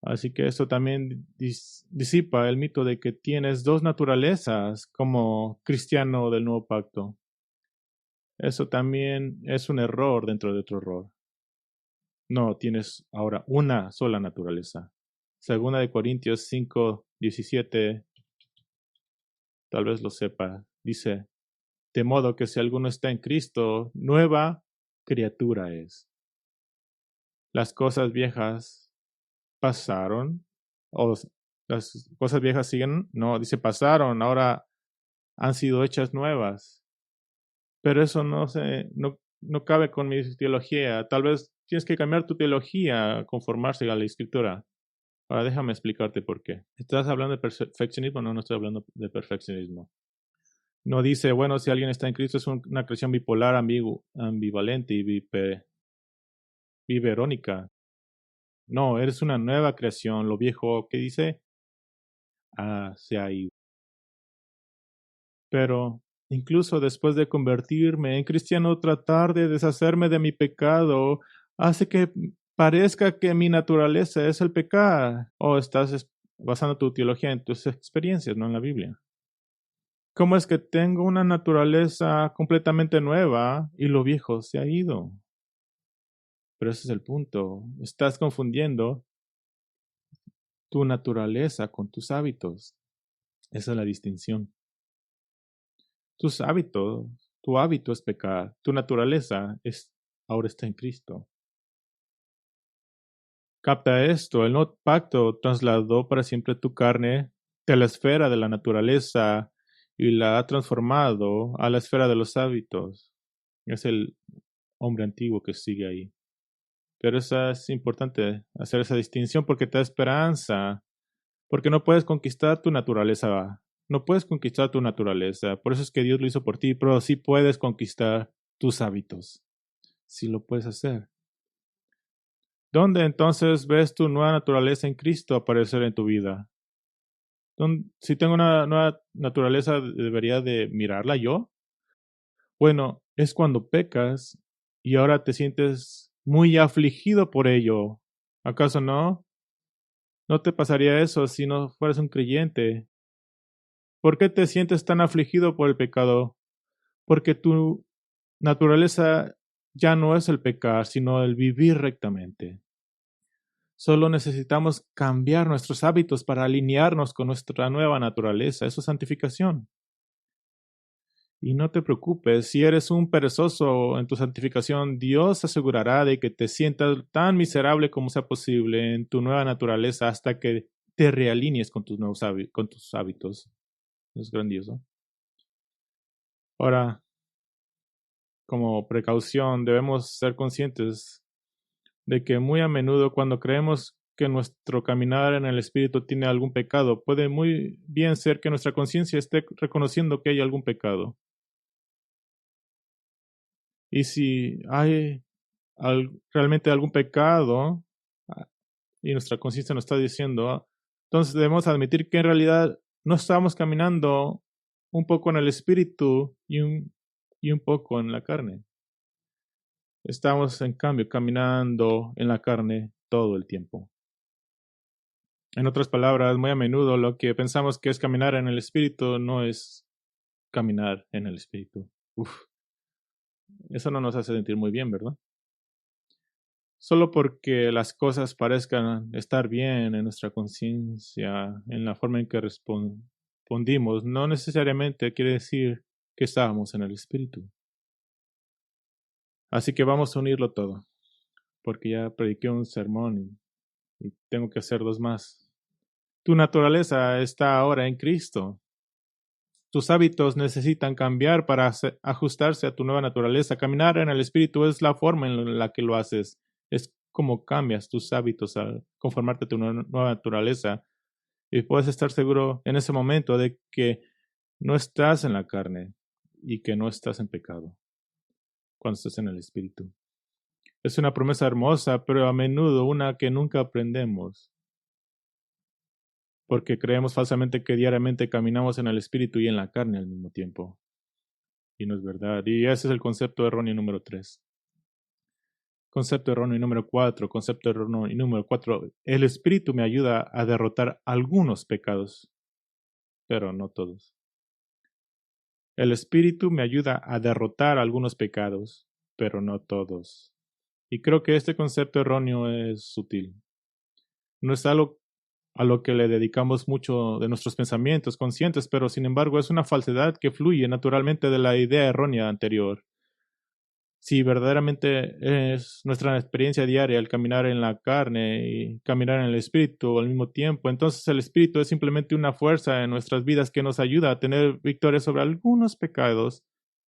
Speaker 1: Así que esto también disipa el mito de que tienes dos naturalezas como cristiano del nuevo pacto. Eso también es un error dentro de otro error. No, tienes ahora una sola naturaleza. Segunda de Corintios 5:17, tal vez lo sepa, dice, de modo que si alguno está en Cristo, nueva criatura es. Las cosas viejas pasaron, o las cosas viejas siguen, no, dice pasaron, ahora han sido hechas nuevas. Pero eso no cabe con mi teología. Tal vez tienes que cambiar tu teología, conformarse a la escritura. Ahora déjame explicarte por qué. ¿Estás hablando de perfeccionismo? No, no estoy hablando de perfeccionismo. No dice, bueno, si alguien está en Cristo es una creación bipolar, ambivalente y biverónica. No, eres una nueva creación. Lo viejo, ¿qué dice? Se ha ido. Pero incluso después de convertirme en cristiano, tratar de deshacerme de mi pecado hace que parezca que mi naturaleza es el pecar. O estás basando tu teología en tus experiencias, no en la Biblia. ¿Cómo es que tengo una naturaleza completamente nueva y lo viejo se ha ido? Pero ese es el punto. Estás confundiendo tu naturaleza con tus hábitos. Esa es la distinción. Tus hábitos, tu hábito es pecar. Tu naturaleza ahora está en Cristo. Capta esto. El nuevo pacto trasladó para siempre tu carne de la esfera de la naturaleza y la ha transformado a la esfera de los hábitos. Es el hombre antiguo que sigue ahí. Pero es importante hacer esa distinción porque te da esperanza. Porque no puedes conquistar tu naturaleza. No puedes conquistar tu naturaleza. Por eso es que Dios lo hizo por ti, pero sí puedes conquistar tus hábitos. Sí lo puedes hacer. ¿Dónde entonces ves tu nueva naturaleza en Cristo aparecer en tu vida? Si tengo una nueva naturaleza, ¿debería de mirarla yo? Bueno, es cuando pecas y ahora te sientes muy afligido por ello. ¿Acaso no? ¿No te pasaría eso si no fueras un creyente? ¿Por qué te sientes tan afligido por el pecado? Porque tu naturaleza ya no es el pecar, sino el vivir rectamente. Solo necesitamos cambiar nuestros hábitos para alinearnos con nuestra nueva naturaleza. Eso es santificación. Y no te preocupes, si eres un perezoso en tu santificación, Dios asegurará de que te sientas tan miserable como sea posible en tu nueva naturaleza hasta que te realinees con tus nuevos con tus hábitos. Es grandioso. Ahora, como precaución, debemos ser conscientes de que muy a menudo cuando creemos que nuestro caminar en el Espíritu tiene algún pecado, puede muy bien ser que nuestra conciencia esté reconociendo que hay algún pecado. Y si hay realmente algún pecado y nuestra conciencia nos está diciendo, entonces debemos admitir que en realidad no estamos caminando un poco en el Espíritu y un poco en la carne. Estamos, en cambio, caminando en la carne todo el tiempo. En otras palabras, muy a menudo lo que pensamos que es caminar en el Espíritu no es caminar en el Espíritu. Eso no nos hace sentir muy bien, ¿verdad? Solo porque las cosas parezcan estar bien en nuestra conciencia, en la forma en que respondimos, no necesariamente quiere decir que estábamos en el Espíritu. Así que vamos a unirlo todo, porque ya prediqué un sermón y tengo que hacer dos más. Tu naturaleza está ahora en Cristo. Tus hábitos necesitan cambiar para ajustarse a tu nueva naturaleza. Caminar en el Espíritu es la forma en la que lo haces. Es como cambias tus hábitos al conformarte a tu nueva naturaleza. Y puedes estar seguro en ese momento de que no estás en la carne y que no estás en pecado cuando estás en el Espíritu. Es una promesa hermosa, pero a menudo una que nunca aprendemos, porque creemos falsamente que diariamente caminamos en el Espíritu y en la carne al mismo tiempo. Y no es verdad. Y ese es el concepto erróneo número 3. Concepto erróneo número 4. Concepto erróneo número 4. El Espíritu me ayuda a derrotar algunos pecados, pero no todos. El Espíritu me ayuda a derrotar algunos pecados, pero no todos. Y creo que este concepto erróneo es sutil. No es algo a lo que le dedicamos mucho de nuestros pensamientos conscientes, pero sin embargo es una falsedad que fluye naturalmente de la idea errónea anterior. Si verdaderamente es nuestra experiencia diaria el caminar en la carne y caminar en el Espíritu al mismo tiempo, entonces el Espíritu es simplemente una fuerza en nuestras vidas que nos ayuda a tener victoria sobre algunos pecados,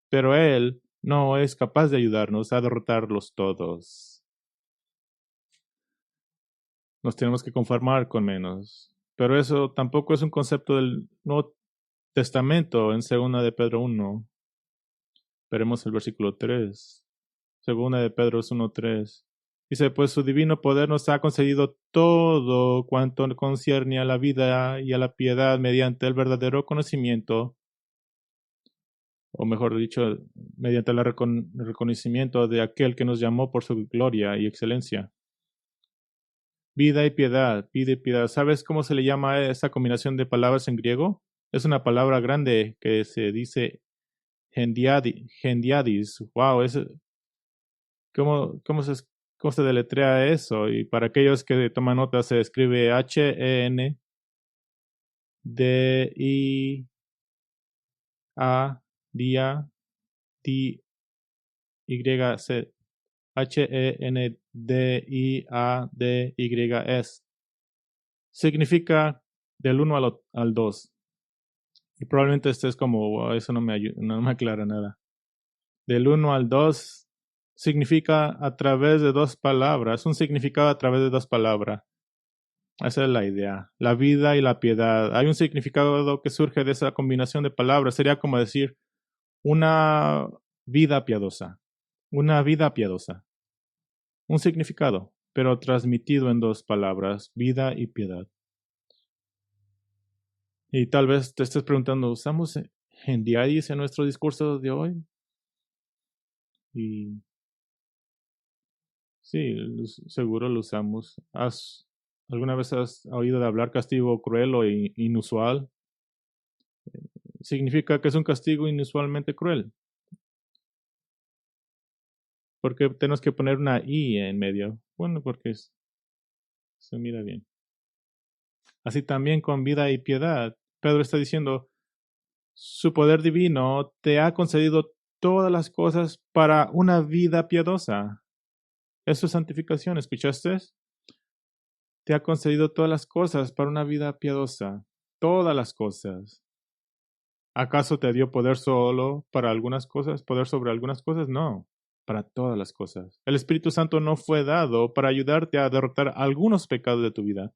Speaker 1: pero Él no es capaz de ayudarnos a derrotarlos todos. Nos tenemos que conformar con menos. Pero eso tampoco es un concepto del Nuevo Testamento en 2 de Pedro 1. Veremos el versículo 3. 2 de Pedro 1:3. Dice, pues su divino poder nos ha concedido todo cuanto concierne a la vida y a la piedad mediante el verdadero conocimiento, o mejor dicho, mediante el reconocimiento de aquel que nos llamó por su gloria y excelencia. Vida y piedad, vida y piedad. ¿Sabes cómo se le llama a esa combinación de palabras en griego? Es una palabra grande que se dice gendiadis. Wow, ¿cómo se deletrea eso? Y para aquellos que toman notas, se escribe Hendiadys. Hendiadys. Significa del 1 al 2. Y probablemente este es como, wow, eso no me aclara nada. Del 1 al 2 significa a través de dos palabras, un significado a través de dos palabras. Esa es la idea. La vida y la piedad. Hay un significado que surge de esa combinación de palabras. Sería como decir una vida piadosa. Una vida piadosa. Un significado, pero transmitido en dos palabras, vida y piedad. Y tal vez te estés preguntando, ¿usamos Hendiadys en nuestro discurso de hoy? Y sí, seguro lo usamos. ¿Alguna vez has oído de hablar castigo cruel o inusual? Significa que es un castigo inusualmente cruel. Porque tenemos que poner una I en medio. Bueno, porque se mira bien. Así también con vida y piedad. Pedro está diciendo, su poder divino te ha concedido todas las cosas para una vida piadosa. Eso es santificación, ¿escuchaste? te ha concedido todas las cosas para una vida piadosa. Todas las cosas. ¿Acaso te dio poder solo para algunas cosas? ¿Poder sobre algunas cosas? No, para todas las cosas. El Espíritu Santo no fue dado para ayudarte a derrotar algunos pecados de tu vida.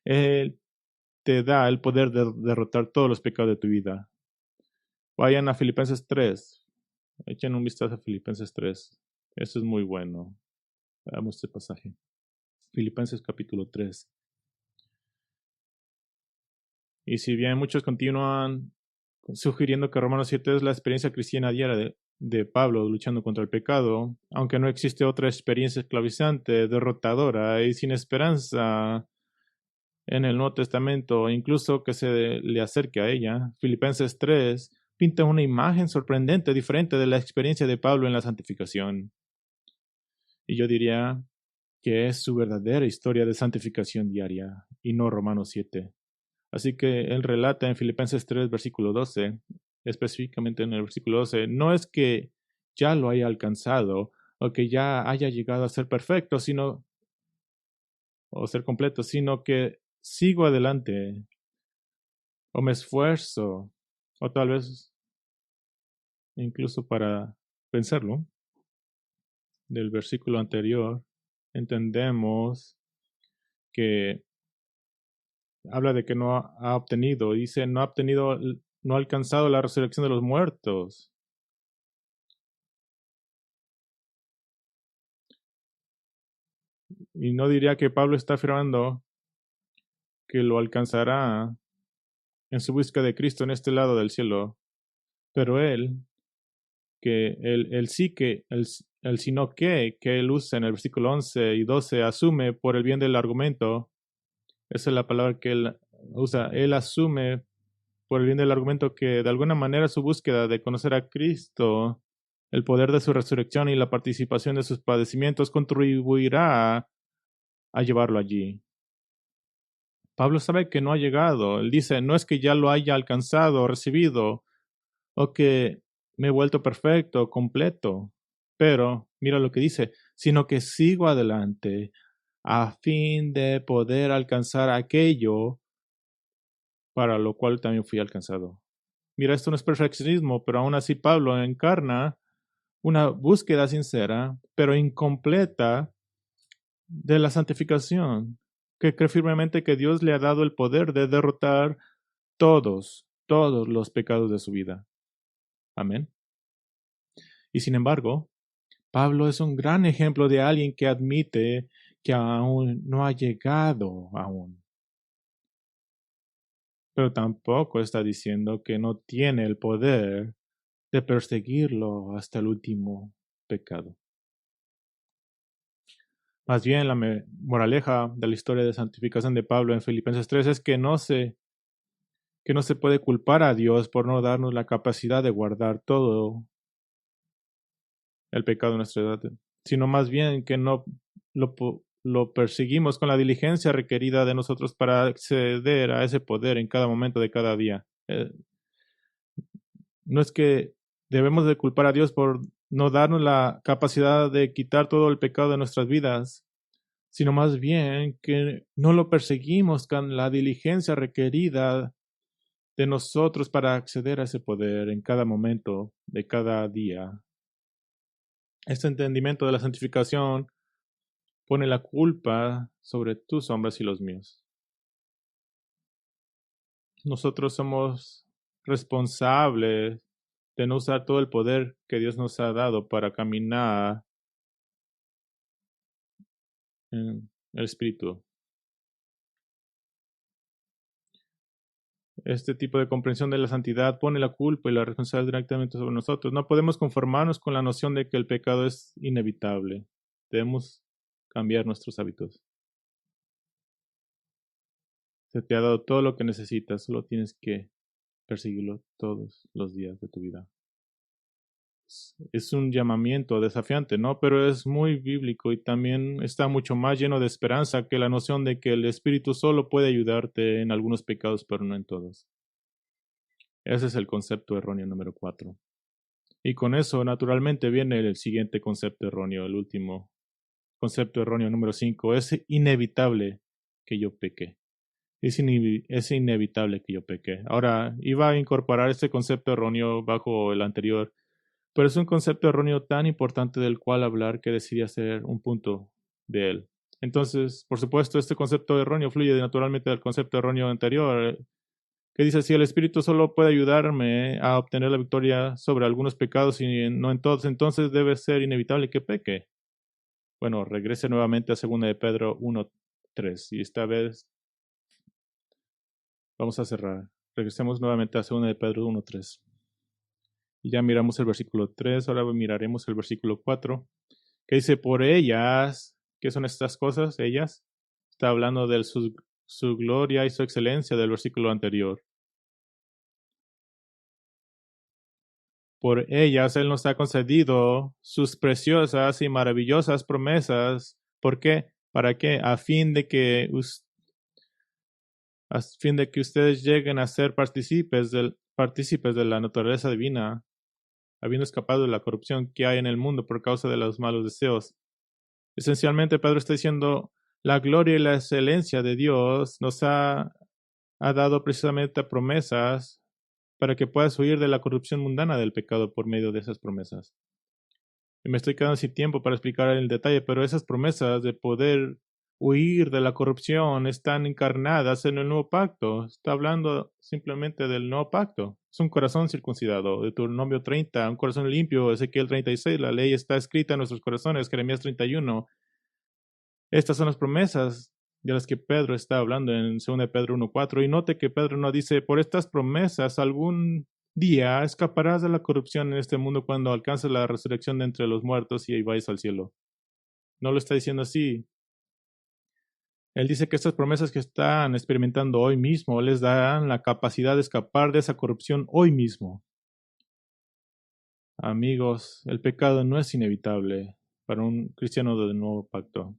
Speaker 1: Él te da el poder de derrotar todos los pecados de tu vida. Vayan a Filipenses 3. Echen un vistazo a Filipenses 3. Eso es muy bueno. Veamos este pasaje. Filipenses capítulo 3. Y si bien muchos continúan sugiriendo que Romanos 7 es la experiencia cristiana diaria de Pablo luchando contra el pecado, aunque no existe otra experiencia esclavizante, derrotadora y sin esperanza en el Nuevo Testamento, incluso que se le acerque a ella, Filipenses 3 pinta una imagen sorprendente, diferente de la experiencia de Pablo en la santificación. Y yo diría que es su verdadera historia de santificación diaria y no Romanos 7. Así que él relata en Filipenses 3, versículo 12, específicamente en el versículo 12, no es que ya lo haya alcanzado o que ya haya llegado a ser perfecto, o ser completo, sino que sigo adelante o me esfuerzo o tal vez incluso para vencerlo. Del versículo anterior entendemos que habla de que no ha obtenido, dice, no ha obtenido, no ha alcanzado la resurrección de los muertos. Y no diría que Pablo está afirmando que lo alcanzará en su búsqueda de Cristo en este lado del cielo, pero el sí que, el sino que él usa en el versículo 11 y 12 asume por el bien del argumento, esa es la palabra que él usa, él asume por el bien del argumento que de alguna manera su búsqueda de conocer a Cristo, el poder de su resurrección y la participación de sus padecimientos contribuirá a llevarlo allí. Pablo sabe que no ha llegado. Él dice, no es que ya lo haya alcanzado o recibido, o que me he vuelto perfecto, completo. Pero, mira lo que dice, sino que sigo adelante a fin de poder alcanzar aquello para lo cual también fui alcanzado. Mira, esto no es perfeccionismo, pero aún así Pablo encarna una búsqueda sincera, pero incompleta, de la santificación, que cree firmemente que Dios le ha dado el poder de derrotar todos los pecados de su vida. Amén. Y sin embargo, Pablo es un gran ejemplo de alguien que admite que aún no ha llegado aún. Pero tampoco está diciendo que no tiene el poder de perseguirlo hasta el último pecado. Más bien, la moraleja de la historia de santificación de Pablo en Filipenses 3 es que no se puede culpar a Dios por no darnos la capacidad de guardar todo el pecado de nuestra edad, sino más bien que no lo perseguimos con la diligencia requerida de nosotros para acceder a ese poder en cada momento de cada día. No es que debemos de culpar a Dios por no darnos la capacidad de quitar todo el pecado de nuestras vidas, sino más bien que no lo perseguimos con la diligencia requerida de nosotros para acceder a ese poder en cada momento de cada día. Este entendimiento de la santificación pone la culpa sobre tus hombres y los míos. Nosotros somos responsables de no usar todo el poder que Dios nos ha dado para caminar en el Espíritu. Este tipo de comprensión de la santidad pone la culpa y la responsabilidad directamente sobre nosotros. No podemos conformarnos con la noción de que el pecado es inevitable. Debemos cambiar nuestros hábitos. Se te ha dado todo lo que necesitas, solo tienes que perseguirlo todos los días de tu vida. Es un llamamiento desafiante, ¿no? Pero es muy bíblico y también está mucho más lleno de esperanza que la noción de que el Espíritu solo puede ayudarte en algunos pecados, pero no en todos. Ese es el concepto erróneo número 4. Y con eso, naturalmente, viene el siguiente concepto erróneo, el último concepto erróneo número 5. Es inevitable que yo peque. Es inevitable que yo peque. Ahora, iba a incorporar este concepto erróneo bajo el anterior, pero es un concepto erróneo tan importante del cual hablar que decidí hacer un punto de él. Entonces, por supuesto, este concepto erróneo fluye naturalmente del concepto erróneo anterior, que dice si el Espíritu solo puede ayudarme a obtener la victoria sobre algunos pecados y no en todos, entonces debe ser inevitable que peque. Bueno, regrese nuevamente a 2 de Pedro 1:3 y esta vez vamos a cerrar. Regresemos nuevamente a 2 de Pedro 1:3. Y ya miramos el versículo 3, ahora miraremos el versículo 4, que dice, por ellas, ¿qué son estas cosas? Ellas. Está hablando de su gloria y su excelencia del versículo anterior. Por ellas Él nos ha concedido sus preciosas y maravillosas promesas. ¿Por qué? ¿Para qué? A fin de que ustedes lleguen a ser partícipes de la naturaleza divina, habiendo escapado de la corrupción que hay en el mundo por causa de los malos deseos. Esencialmente, Pedro está diciendo, la gloria y la excelencia de Dios nos ha dado precisamente promesas para que puedas huir de la corrupción mundana del pecado por medio de esas promesas. Y me estoy quedando sin tiempo para explicar en detalle, pero esas promesas de poder huir de la corrupción están encarnadas en el nuevo pacto. Está hablando simplemente del nuevo pacto. Es un corazón circuncidado, Deuteronomio 30, un corazón limpio, Ezequiel 36, la ley está escrita en nuestros corazones, Jeremías 31. Estas son las promesas de las que Pedro está hablando en 2 de Pedro 1:4. Y note que Pedro no dice, por estas promesas algún día escaparás de la corrupción en este mundo cuando alcances la resurrección de entre los muertos y vayas al cielo. No lo está diciendo así. Él dice que estas promesas que están experimentando hoy mismo les darán la capacidad de escapar de esa corrupción hoy mismo. Amigos, el pecado no es inevitable para un cristiano del nuevo pacto.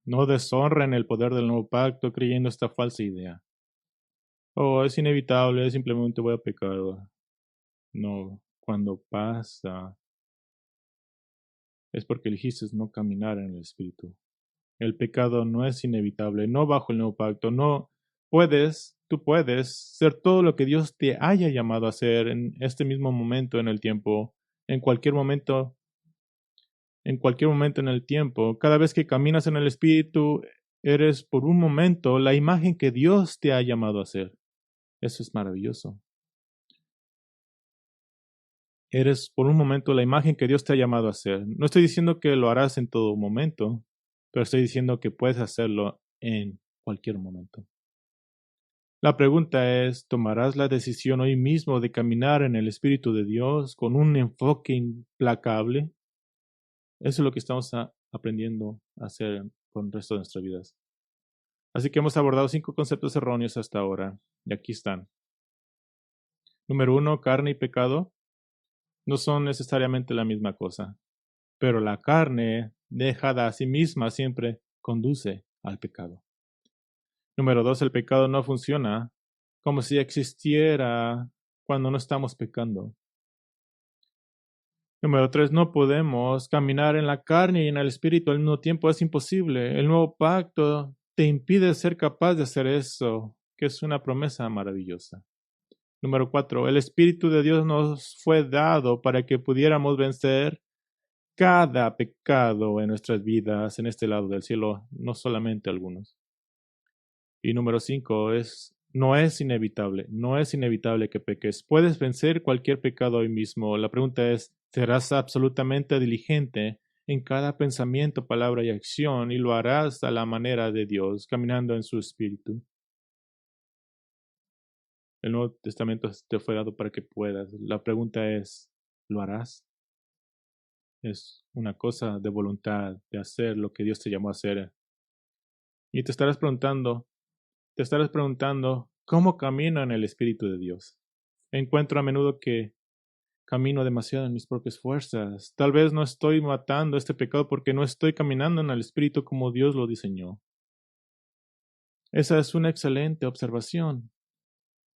Speaker 1: No deshonren el poder del nuevo pacto creyendo esta falsa idea. Oh, es inevitable, simplemente voy a pecar. No, cuando pasa es porque elegiste no caminar en el Espíritu. El pecado no es inevitable, no bajo el nuevo pacto, no tú puedes ser todo lo que Dios te haya llamado a ser en este mismo momento en el tiempo, en cualquier momento en el tiempo. Cada vez que caminas en el Espíritu, eres por un momento la imagen que Dios te ha llamado a ser. Eso es maravilloso. Eres por un momento la imagen que Dios te ha llamado a ser. No estoy diciendo que lo harás en todo momento, pero estoy diciendo que puedes hacerlo en cualquier momento. La pregunta es, ¿tomarás la decisión hoy mismo de caminar en el Espíritu de Dios con un enfoque implacable? Eso es lo que estamos aprendiendo a hacer con el resto de nuestras vidas. Así que hemos abordado 5 conceptos erróneos hasta ahora, y aquí están. Número 1, carne y pecado no son necesariamente la misma cosa, pero la carne, dejada a sí misma, siempre conduce al pecado. Número 2, el pecado no funciona como si existiera cuando no estamos pecando. Número 3, no podemos caminar en la carne y en el espíritu al mismo tiempo, es imposible. El nuevo pacto te impide ser capaz de hacer eso, que es una promesa maravillosa. Número 4, el Espíritu de Dios nos fue dado para que pudiéramos vencer cada pecado en nuestras vidas en este lado del cielo, no solamente algunos. Y número 5, no es inevitable que peques. Puedes vencer cualquier pecado hoy mismo. La pregunta es, ¿serás absolutamente diligente en cada pensamiento, palabra y acción y lo harás a la manera de Dios, caminando en su Espíritu? El Nuevo Testamento te fue dado para que puedas. La pregunta es, ¿lo harás? Es una cosa de voluntad, de hacer lo que Dios te llamó a hacer. Y te estarás preguntando, ¿cómo camino en el Espíritu de Dios? Encuentro a menudo que camino demasiado en mis propias fuerzas. Tal vez no estoy matando este pecado porque no estoy caminando en el Espíritu como Dios lo diseñó. Esa es una excelente observación.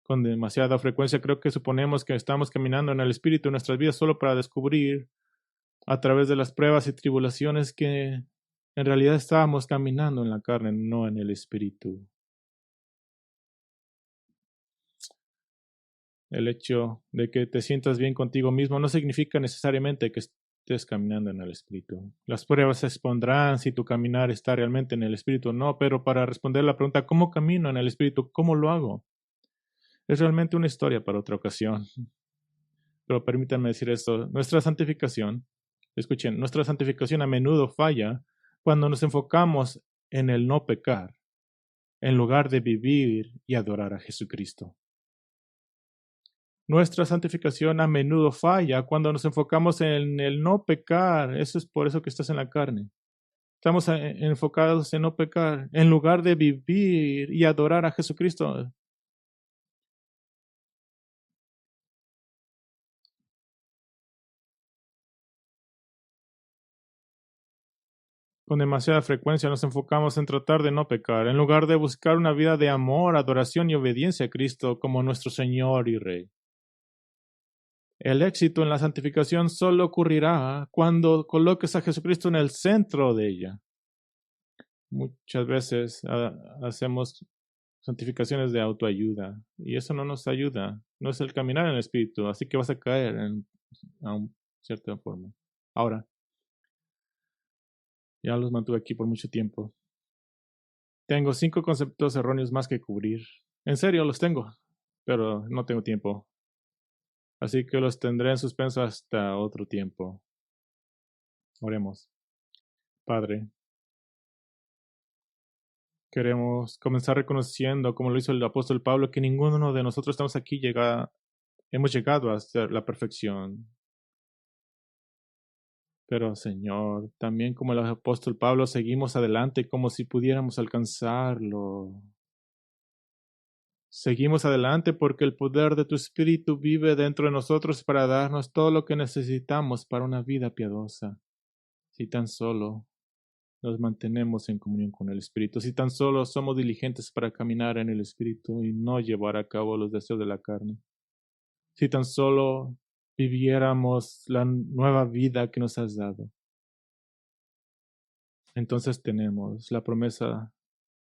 Speaker 1: Con demasiada frecuencia creo que suponemos que estamos caminando en el Espíritu en nuestras vidas solo para descubrir a través de las pruebas y tribulaciones que en realidad estábamos caminando en la carne, no en el Espíritu. El hecho de que te sientas bien contigo mismo no significa necesariamente que estés caminando en el Espíritu. Las pruebas se expondrán si tu caminar está realmente en el Espíritu o no, pero para responder la pregunta, ¿cómo camino en el Espíritu? ¿Cómo lo hago? Es realmente una historia para otra ocasión. Pero permítanme decir esto, nuestra santificación a menudo falla cuando nos enfocamos en el no pecar, en lugar de vivir y adorar a Jesucristo. Nuestra santificación a menudo falla cuando nos enfocamos en el no pecar. Eso es por eso que estás en la carne. Estamos enfocados en no pecar, en lugar de vivir y adorar a Jesucristo. Con demasiada frecuencia nos enfocamos en tratar de no pecar, en lugar de buscar una vida de amor, adoración y obediencia a Cristo como nuestro Señor y Rey. El éxito en la santificación solo ocurrirá cuando coloques a Jesucristo en el centro de ella. Muchas veces hacemos santificaciones de autoayuda y eso no nos ayuda. No es el caminar en el Espíritu, así que vas a caer a una cierta forma. Ahora, ya los mantuve aquí por mucho tiempo. Tengo 5 conceptos erróneos más que cubrir. En serio, los tengo, pero no tengo tiempo. Así que los tendré en suspenso hasta otro tiempo. Oremos. Padre, queremos comenzar reconociendo, como lo hizo el apóstol Pablo, que ninguno de nosotros estamos aquí hemos llegado a ser la perfección. Pero, Señor, también como el apóstol Pablo, seguimos adelante como si pudiéramos alcanzarlo. Seguimos adelante porque el poder de tu Espíritu vive dentro de nosotros para darnos todo lo que necesitamos para una vida piadosa. Si tan solo nos mantenemos en comunión con el Espíritu, si tan solo somos diligentes para caminar en el Espíritu y no llevar a cabo los deseos de la carne. Si tan solo viviéramos la nueva vida que nos has dado. Entonces tenemos la promesa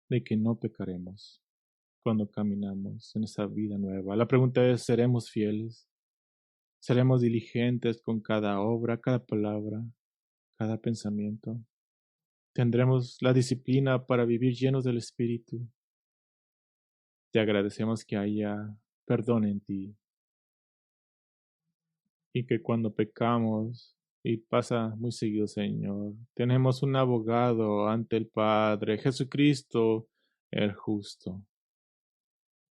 Speaker 1: de que no pecaremos cuando caminamos en esa vida nueva. La pregunta es, ¿seremos fieles? ¿Seremos diligentes con cada obra, cada palabra, cada pensamiento? ¿Tendremos la disciplina para vivir llenos del Espíritu? Te agradecemos que haya perdón en ti y que cuando pecamos, y pasa muy seguido, Señor, tenemos un abogado ante el Padre, Jesucristo el justo.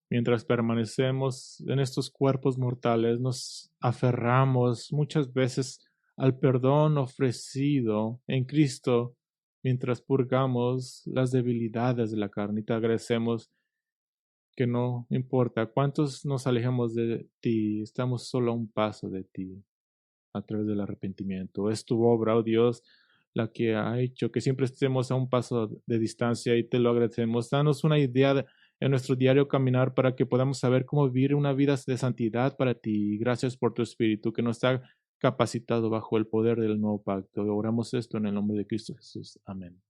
Speaker 1: Mientras permanecemos en estos cuerpos mortales, nos aferramos muchas veces al perdón ofrecido en Cristo mientras purgamos las debilidades de la carne. Y te agradecemos que no importa cuántos nos alejemos de ti, estamos solo a un paso de ti a través del arrepentimiento. Es tu obra, oh Dios, la que ha hecho que siempre estemos a un paso de distancia y te lo agradecemos. Danos una idea en nuestro diario caminar para que podamos saber cómo vivir una vida de santidad para ti. Gracias por tu Espíritu que nos ha capacitado bajo el poder del nuevo pacto. Oramos esto en el nombre de Cristo Jesús. Amén.